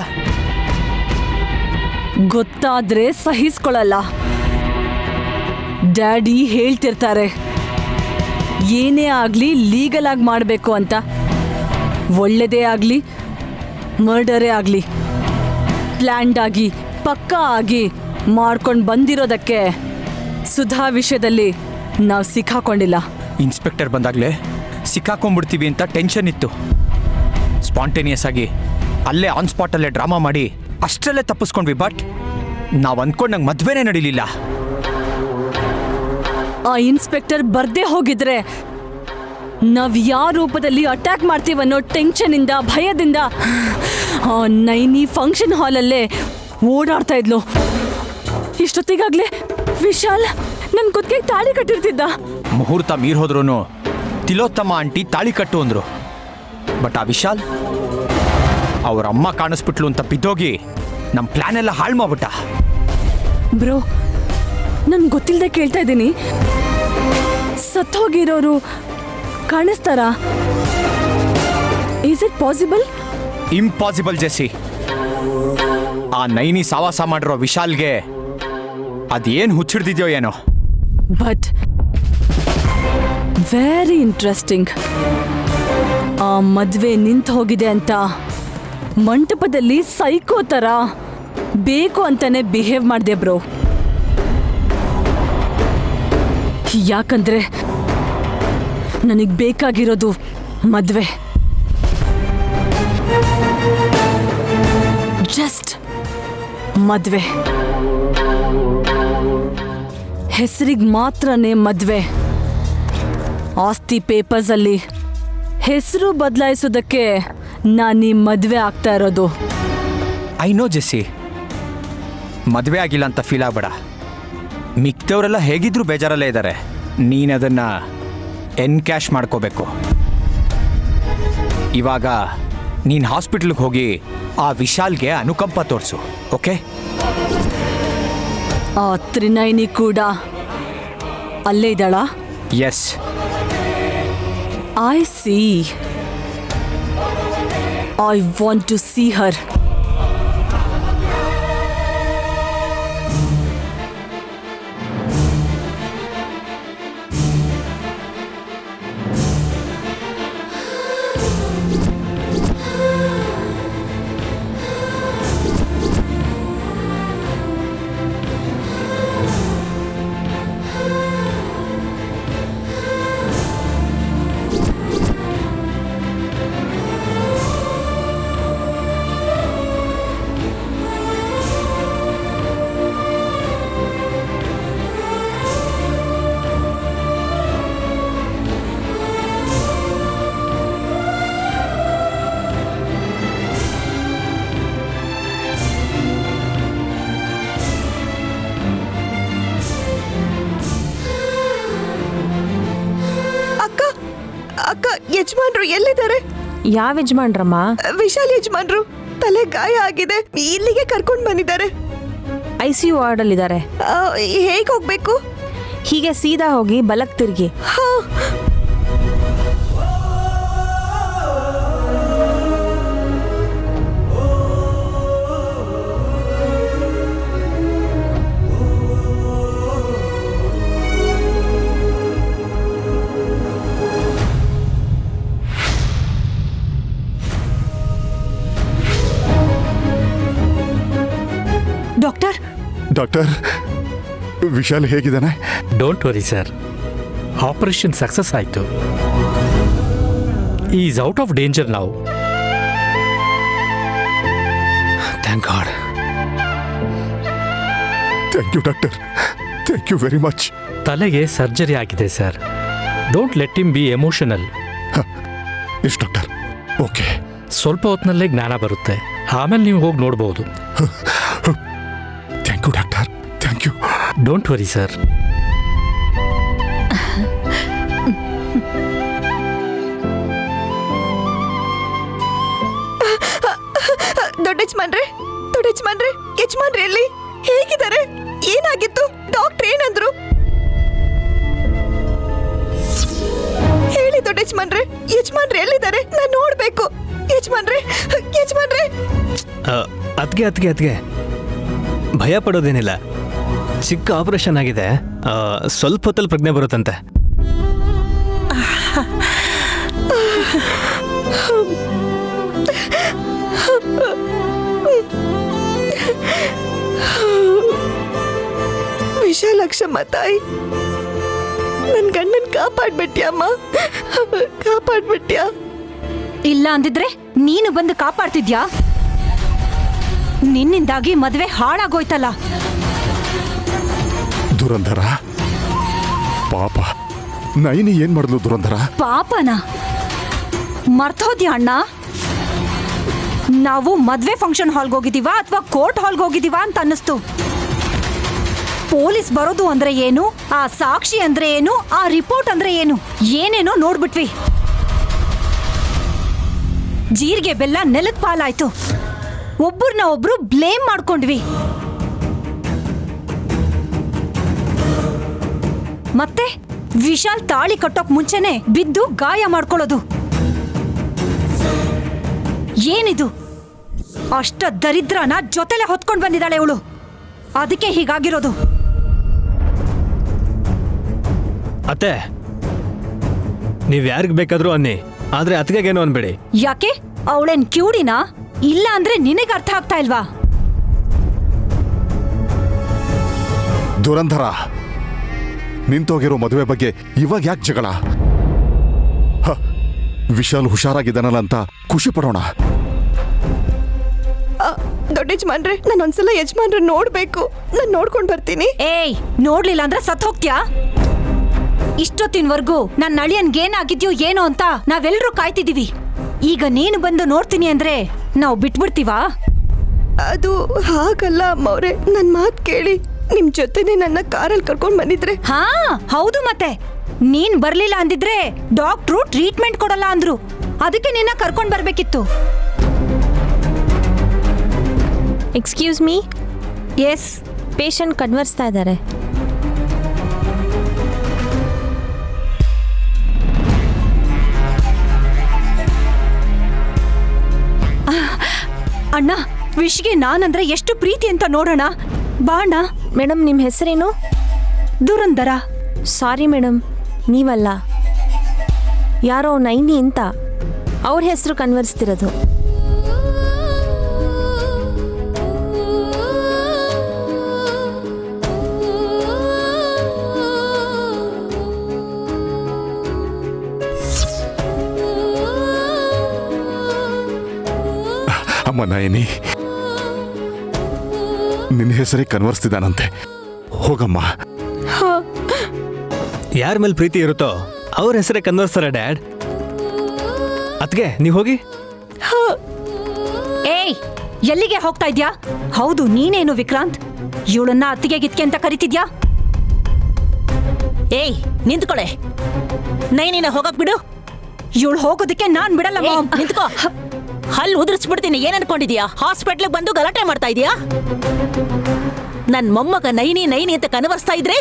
Speaker 13: ಗೊತ್ತಾದ್ರೆ ಸಹಿಸ್ಕೊಳ್ಳಲ್ಲ. ಡ್ಯಾಡಿ ಹೇಳ್ತಿರ್ತಾರೆ ಏನೇ ಆಗಲಿ ಲೀಗಲ್ ಆಗಿ ಮಾಡಬೇಕು ಅಂತ. ಒಳ್ಳೆಯದೇ ಆಗಲಿ ಮರ್ಡರೇ ಆಗಲಿ ಪ್ಲ್ಯಾಂಡ್ ಆಗಿ ಪಕ್ಕಾ ಆಗಿ ಮಾಡ್ಕೊಂಡು ಬಂದಿರೋದಕ್ಕೆ ಸುಧಾ ವಿಷಯದಲ್ಲಿ ನಾವು ಸಿಕ್ಕಾಕೊಂಡಿಲ್ಲ.
Speaker 4: ಇನ್ಸ್ಪೆಕ್ಟರ್ ಬಂದಾಗಲೇ ಸಿಕ್ಕಾಕೊಂಡ್ಬಿಡ್ತೀವಿ ಅಂತ ಟೆನ್ಷನ್ ಇತ್ತು. ಸ್ಪಾಂಟೇನಿಯಸ್ ಆಗಿ ಅಲ್ಲೇ ಆನ್ ಸ್ಪಾಟಲ್ಲೇ ಡ್ರಾಮಾ ಮಾಡಿ ಅಷ್ಟರಲ್ಲೇ ತಪ್ಪಿಸ್ಕೊಂಡ್ವಿ. ಬಟ್ ನಾವು ಅಂದ್ಕೊಂಡಂಗೆ ಮದುವೆನೇ ನಡೀಲಿಲ್ಲ.
Speaker 13: ಆ ಇನ್ಸ್ಪೆಕ್ಟರ್ ಬರ್ದೇ ಹೋಗಿದ್ರೆ ನಾವ್ ಯಾವ ರೂಪದಲ್ಲಿ ಅಟ್ಯಾಕ್ ಮಾಡ್ತೀವನ್ನೋ ಟೆನ್ಷನಿಂದ ಭಯದಿಂದ ಆ ನೈನಿ ಫಂಕ್ಷನ್ ಹಾಲಲ್ಲೇ ಓಡಾಡ್ತಾ ಇದ್ಲು. ಇಷ್ಟೊತ್ತಿಗಾಗ್ಲೇ ವಿಶಾಲ್ ನನ್ನ ಕುತ್ತಿಗೆ ತಾಳಿ ಕಟ್ಟಿರ್ತಿದ್ದ.
Speaker 4: ಮುಹೂರ್ತ ಮೀರ್ ಹೋದ್ರೂ ತಿಲೋತ್ತಮ ಆಂಟಿ ತಾಳಿ ಕಟ್ಟು ಅಂದ್ರು. ಬಟ್ ಆ ವಿಶಾಲ್ ಅವ್ರ ಅಮ್ಮ ಕಾಣಿಸ್ಬಿಟ್ಲು ಅಂತ ಬಿದ್ದೋಗಿ ನಮ್ಮ ಪ್ಲಾನ್ ಎಲ್ಲ ಹಾಳು ಮಾಡ್ಬಿಟ್ಟ.
Speaker 13: ಬ್ರೋ, ನನ್ಗೆ ಗೊತ್ತಿಲ್ಲದೆ ಕೇಳ್ತಾ ಇದ್ದೀನಿ, ಸತ್ತೋಗಿರೋರು ಕಾಣಿಸ್ತಾರಾ? Is it possible?
Speaker 4: Impossible Jessie. ಆ ನೈನಿ ಸಾವಾಸ ಮಾಡಿರೋ ವಿಶಾಲ್ಗೆ ಅದೇನು ಹುಚ್ಚಿಡ್ದಿದ್ಯೋ ಏನೋ.
Speaker 13: But very interesting. ಆ ಮದುವೆ ನಿಂತು ಹೋಗಿದೆ ಅಂತ ಮಂಟಪದಲ್ಲಿ ಸೈಕೋ ಥರ ಬೇಕು ಅಂತಾನೆ ಬಿಹೇವ್ ಮಾಡಿದೆ ಬ್ರೋ. ಯಾಕಂದ್ರೆ ನನಗೆ ಬೇಕಾಗಿರೋದು ಮದುವೆ. ಜಸ್ಟ್ ಮದುವೆ. ಹೆಸರಿಗೆ ಮಾತ್ರನೇ ಮದುವೆ. ಆಸ್ತಿ ಪೇಪರ್ಸಲ್ಲಿ ಹೆಸರು ಬದಲಾಯಿಸೋದಕ್ಕೆ ನಾನು ಈ ಮದುವೆ ಆಗ್ತಾ ಇರೋದು.
Speaker 4: ಐ ನೋ ಜೆಸ್ಸಿ, ಮದುವೆ ಆಗಿಲ್ಲ ಅಂತ ಫೀಲ್ ಆಗಬೇಡ. ಮಿಕ್ದವರೆಲ್ಲ ಹೇಗಿದ್ರು ಬೇಜಾರಲ್ಲೇ ಇದ್ದಾರೆ. ನೀನದನ್ನ ಎನ್ಕ್ಯಾಶ್ ಮಾಡ್ಕೋಬೇಕು. ಇವಾಗ ನೀನು ಹಾಸ್ಪಿಟ್ಲಿಗೆ ಹೋಗಿ ಆ ವಿಶಾಲ್ಗೆ ಅನುಕಂಪ ತೋರಿಸು, ಓಕೆ?
Speaker 13: ಆ ತ್ರಿನಯನಿ ಕೂಡ ಅಲ್ಲೇ ಇದ್ದಾಳಾ?
Speaker 4: Yes.
Speaker 13: I see. I want to see her.
Speaker 2: ಯಜಮಾನ್ರು ಎಲ್ಲಿದ್ದಾರೆ?
Speaker 3: ಯಾವ ಯಜಮಾನ್ರಮ್ಮ?
Speaker 2: ವಿಶಾಲ್ ಯಜಮಾನ್ರು ತಲೆ ಗಾಯ ಆಗಿದೆ, ಇಲ್ಲಿಗೆ ಕರ್ಕೊಂಡ್ ಬಂದಿದ್ದಾರೆ.
Speaker 3: ICU ವಾರ್ಡಲ್ಲಿದ್ದಾರೆ.
Speaker 2: ಹೇಗೆ ಹೋಗ್ಬೇಕು?
Speaker 3: ಹೀಗೆ ಸೀದಾ ಹೋಗಿ ಬಲಕ್ ತಿರುಗಿ.
Speaker 2: ಡಾಕ್ಟರ್,
Speaker 7: ಡಾಕ್ಟರ್, ವಿಶಾಲ್ ಹೇಗಿದ್ದಾನೆ?
Speaker 11: Don't worry sir, operation success ಆಯಿತು. ಈಸ್ ಔಟ್ ಆಫ್ ಡೇಂಜರ್ ನಾವು.
Speaker 10: Thank god.
Speaker 7: Thank you doctor, thank you very much.
Speaker 11: ತಲೆಗೆ ಸರ್ಜರಿ ಆಗಿದೆ sir. Don't let him be emotional.
Speaker 7: Yes doctor, okay.
Speaker 11: ಸ್ವಲ್ಪ ಹೊತ್ತಿನಲ್ಲೇ ಜ್ಞಾನ ಬರುತ್ತೆ, ಆಮೇಲೆ ನೀವು ಹೋಗಿ ನೋಡ್ಬೋದು.
Speaker 7: Thank you doctor, thank you.
Speaker 11: Don't worry sir.
Speaker 2: ದೊಡ್ಡ ಯಜಮಾನ್ರೆ ಎಲ್ಲಿ ಹೇಗಿದ್ದಾರೆ? ಏನಾಗಿತ್ತು? ಡಾಕ್ಟರ್ ಏನಂದ್ರು? ಹೇಳಿ ದೊಡ್ಡ ಯಜಮಾನ್ರೆ ಎಲ್ಲಿದ್ದಾರೆ? ನಾನು ನೋಡ್ಬೇಕು. ಯಜಮಾನ್ರೆ
Speaker 10: ಅದ್ಗೆ ಭಯ ಪಡೋದೇನಿಲ್ಲ. ಚಿಕ್ಕ ಆಪರೇಷನ್ ಆಗಿದೆ, ಸ್ವಲ್ಪ ಹೊತ್ತಲ್ಲಿ ಪ್ರಜ್ಞೆ ಬರುತ್ತಂತೆ.
Speaker 2: ವಿಶಾಲಾಕ್ಷಮ್ಮ ತಾಯಿ, ನನ್ ಗಂಡನ್ ಕಾಪಾಡ್ಬಿಟ್ಯಮ್ಮ, ಕಾಪಾಡ್ಬಿಟ್ಯಾ?
Speaker 13: ಇಲ್ಲ ಅಂದಿದ್ರೆ ನೀನು ಬಂದು ಕಾಪಾಡ್ತಿದ್ಯಾ? ನಿನ್ನಿಂದಾಗಿ ಮದ್ವೆ ಹಾಳಾಗೋಯ್ತಲ್ಲ.
Speaker 7: ದುರಂಧರ ಪಾಪ, ನೈನಿ ಏನ್ ಮಾಡಿದ್ಲು ದುರಂಧರ?
Speaker 13: ಪಾಪನ ಮರ್ತೋದ್ಯಾ ಅಣ್ಣ? ನಾವು ಮದ್ವೆ ಫಂಕ್ಷನ್ ಹಾಲ್ಗೆ ಹೋಗಿದೀವಾ ಅಥವಾ ಕೋರ್ಟ್ ಹಾಲ್ಗೆ ಹೋಗಿದೀವಾ ಅಂತ ಅನ್ನಿಸ್ತು. ಪೊಲೀಸ್ ಬರೋದು ಅಂದ್ರೆ ಏನು, ಆ ಸಾಕ್ಷಿ ಅಂದ್ರೆ ಏನು, ಆ ರಿಪೋರ್ಟ್ ಅಂದ್ರೆ ಏನು, ಏನೇನೋ ನೋಡ್ಬಿಟ್ವಿ. ಜೀರಿಗೆ ಬೆಲ್ಲ ನೆಲದ ಪಾಲಾಯ್ತು. ಒಬ್ಬರನ್ನ ಒಬ್ರು ಬ್ಲೇಮ್ ಮಾಡ್ಕೊಂಡ್ವಿ. ಮತ್ತೆ ವಿಶಾಲ್ ತಾಳಿ ಕಟ್ಟೋಕ್ ಮುಂಚೆನೆ ಬಿದ್ದು ಗಾಯ ಮಾಡ್ಕೊಳ್ಳೋದು. ಏನಿದು? ಅಷ್ಟ ದರಿದ್ರನ ಜೊತೆಲೆ ಹೊತ್ಕೊಂಡ್ ಬಂದಿದ್ದಾಳೆ ಇವಳು. ಅದಕ್ಕೆ ಹೀಗಾಗಿರೋದು.
Speaker 10: ಅತ್ತೆ, ನೀವ್ ಯಾರಿಗ್ ಬೇಕಾದ್ರೂ ಅನ್ನಿ, ಆದ್ರೆ ಅತ್ಗೆಗೇನು ಅನ್ಬೇಡಿ.
Speaker 13: ಯಾಕೆ? ಅವಳೇನ್ ಕ್ಯೂಡಿನಾ? ಇಲ್ಲ ಅಂದ್ರೆ ನಿನಗೆ ಅರ್ಥ ಆಗ್ತಾ ಇಲ್ವಾ?
Speaker 7: ದುರಂಧರ, ನಿಂತೋಗಿರೋ ಮದುವೆ ಬಗ್ಗೆ ಇವಾಗ ಯಾಕೆ ಜಗಳ? ವಿಶಾಲ್ ಹುಷಾರಾಗಿದ್ದಾನಲ್ಲ ಅಂತ ಖುಷಿ ಪಡೋಣ.
Speaker 2: ದೊಡ್ಡ ಯಜಮಾನ್ರೆ, ನಾನು ಒಂದ್ಸಲ ಯಜಮಾನ್ರ ನೋಡ್ಬೇಕು. ನಾನು ನೋಡ್ಕೊಂಡ್ ಬರ್ತೀನಿ.
Speaker 13: ಏಯ್, ನೋಡ್ಲಿಲ್ಲ ಅಂದ್ರೆ ಸತ್ ಹೋಗ್ತ್ಯಾ? ಇಷ್ಟೊತ್ತಿನವರೆಗೂ ನನ್ನ ಅಳಿಯನ್ಗೇನಾಗಿದ್ಯೋ ಏನೋ ಅಂತ ನಾವೆಲ್ಲರೂ ಕಾಯ್ತಿದೀವಿ. ಈಗ ನೀನು ಬಂದು ನೋಡ್ತೀನಿ ಅಂದ್ರೆ ನಾವು ಬಿಟ್ಬಿಡ್ತೀವಾ?
Speaker 2: ಅದು ಹಾಗಲ್ಲ ಅಮ್ಮವ್ರೆ, ನನ್ ಮಾತ್ ಕೇಳಿ. ನಿಮ್ ಜೊತೆನೆ ನನ್ನ ಕಾರಲ್ಲಿ ಕರ್ಕೊಂಡ್ ಬಂದಿದ್ರೆ.
Speaker 13: ಹಾ ಹೌದು, ಮತ್ತೆ ನೀನ್ ಬರ್ಲಿಲ್ಲ ಅಂದಿದ್ರೆ ಡಾಕ್ಟ್ರು ಟ್ರೀಟ್ಮೆಂಟ್ ಕೊಡಲ್ಲ ಅಂದ್ರು. ಅದಕ್ಕೆ ನಿನ್ನ ಕರ್ಕೊಂಡ್ ಬರ್ಬೇಕಿತ್ತು.
Speaker 3: Excuse me.
Speaker 13: ಎಸ್,
Speaker 3: ಪೇಷಂಟ್ ಕನ್ವರ್ಸ್ತಾ ಇದ್ದಾರೆ.
Speaker 13: ಅಣ್ಣ, ವಿಶ್ಗೆ ನಾನಂದ್ರೆ ಎಷ್ಟು ಪ್ರೀತಿ ಅಂತ ನೋಡೋಣ ಬಾ ಅಣ್ಣ.
Speaker 3: ಮೇಡಮ್, ನಿಮ್ಮ ಹೆಸರೇನು?
Speaker 13: ದುರಂಧರ.
Speaker 3: ಸಾರಿ ಮೇಡಮ್, ನೀವಲ್ಲ, ಯಾರೋ ನೈನಿ ಅಂತ ಅವ್ರ ಹೆಸರು ಕನ್ವರ್ಸ್ತಿರೋದು.
Speaker 7: ಅಮ್ಮ ನಯನಿ, ನಿನ್ನ ಹೆಸರೇ ಕನ್ವರ್ಸ್ತಿದ್ದಾನಂತೆ. ಹೋಗಮ್ಮ.
Speaker 10: ಯಾರ ಮೇಲೆ ಪ್ರೀತಿ ಇರುತ್ತೋ ಅವ್ರ ಹೆಸರೇ ಕನ್ವರ್ಸ್ತಾರ ಡ್ಯಾಡ್. ಅತ್ಗೆ ನೀವ್ ಹೋಗಿ.
Speaker 13: ಏಯ್, ಎಲ್ಲಿಗೆ ಹೋಗ್ತಾ ಇದ್ಯಾ? ಹೌದು, ನೀನೇನು ವಿಕ್ರಾಂತ್ ಇವಳನ್ನ ಅತ್ತಿಗೆ ಗಿತ್ಕೆ ಅಂತ ಕರಿತಿದ್ಯಾ?
Speaker 3: ಏಯ್, ನಿಂತ್ಕೊಳೆ. ನೈನಿನ ಹೋಗಕ್ ಬಿಡು.
Speaker 13: ಇವಳು ಹೋಗೋದಕ್ಕೆ ನಾನ್ ಬಿಡಲ್ಲ
Speaker 3: ಏ,
Speaker 13: ಮಾಮ್.
Speaker 3: ನಿಂತ್ಕೋ. ಹಲ್ಲು ಉದುರಿಸ್ಬಿಡ್ತೀನಿ. ಏನ್ ಅನ್ಕೊಂಡಿದ್ಯಾ? ಹಾಸ್ಪಿಟ್ಲಿಗೆ ಬಂದು ಗಲಾಟೆ ಮಾಡ್ತಾ ಇದೀಯಾ? ನನ್ ಮೊಮ್ಮಗ ನೈನಿ ನೈನಿ ಅಂತ ಕನವರ್ಸ್ತಾ ಇದ್ರೆ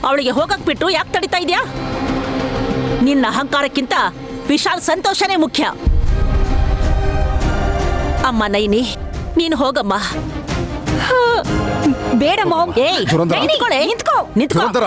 Speaker 3: ಅವಳಿಗೆ ಹೋಗಕ್ ಬಿಟ್ಟು ಯಾಕೆ ತಡಿತಾ ಇದೀಯಾ? ನಿನ್ನ ಅಹಂಕಾರಕ್ಕಿಂತ ವಿಶಾಲ್ ಸಂತೋಷನೇ ಮುಖ್ಯ. ಅಮ್ಮ ನೈನಿ, ನೀನು ಹೋಗಮ್ಮ.
Speaker 13: ಬೇಡ ಮಾಮ್.
Speaker 3: ಏಯ್,
Speaker 7: ದುರಂದರ.
Speaker 3: ನಿಂತ್ಕೊಳ್ಳೆ. ನಿಂತ್ಕೋ.
Speaker 7: ದುರಂದರ.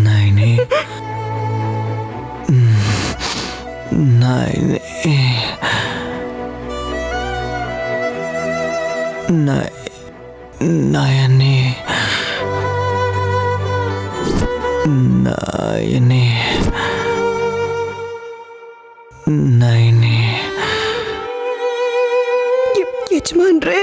Speaker 12: ನೈನಿ ನೈನಿ ನಯನಿ ನಯನಿ ನೈನಿ
Speaker 2: ಯಜಮಾನ್ರೆ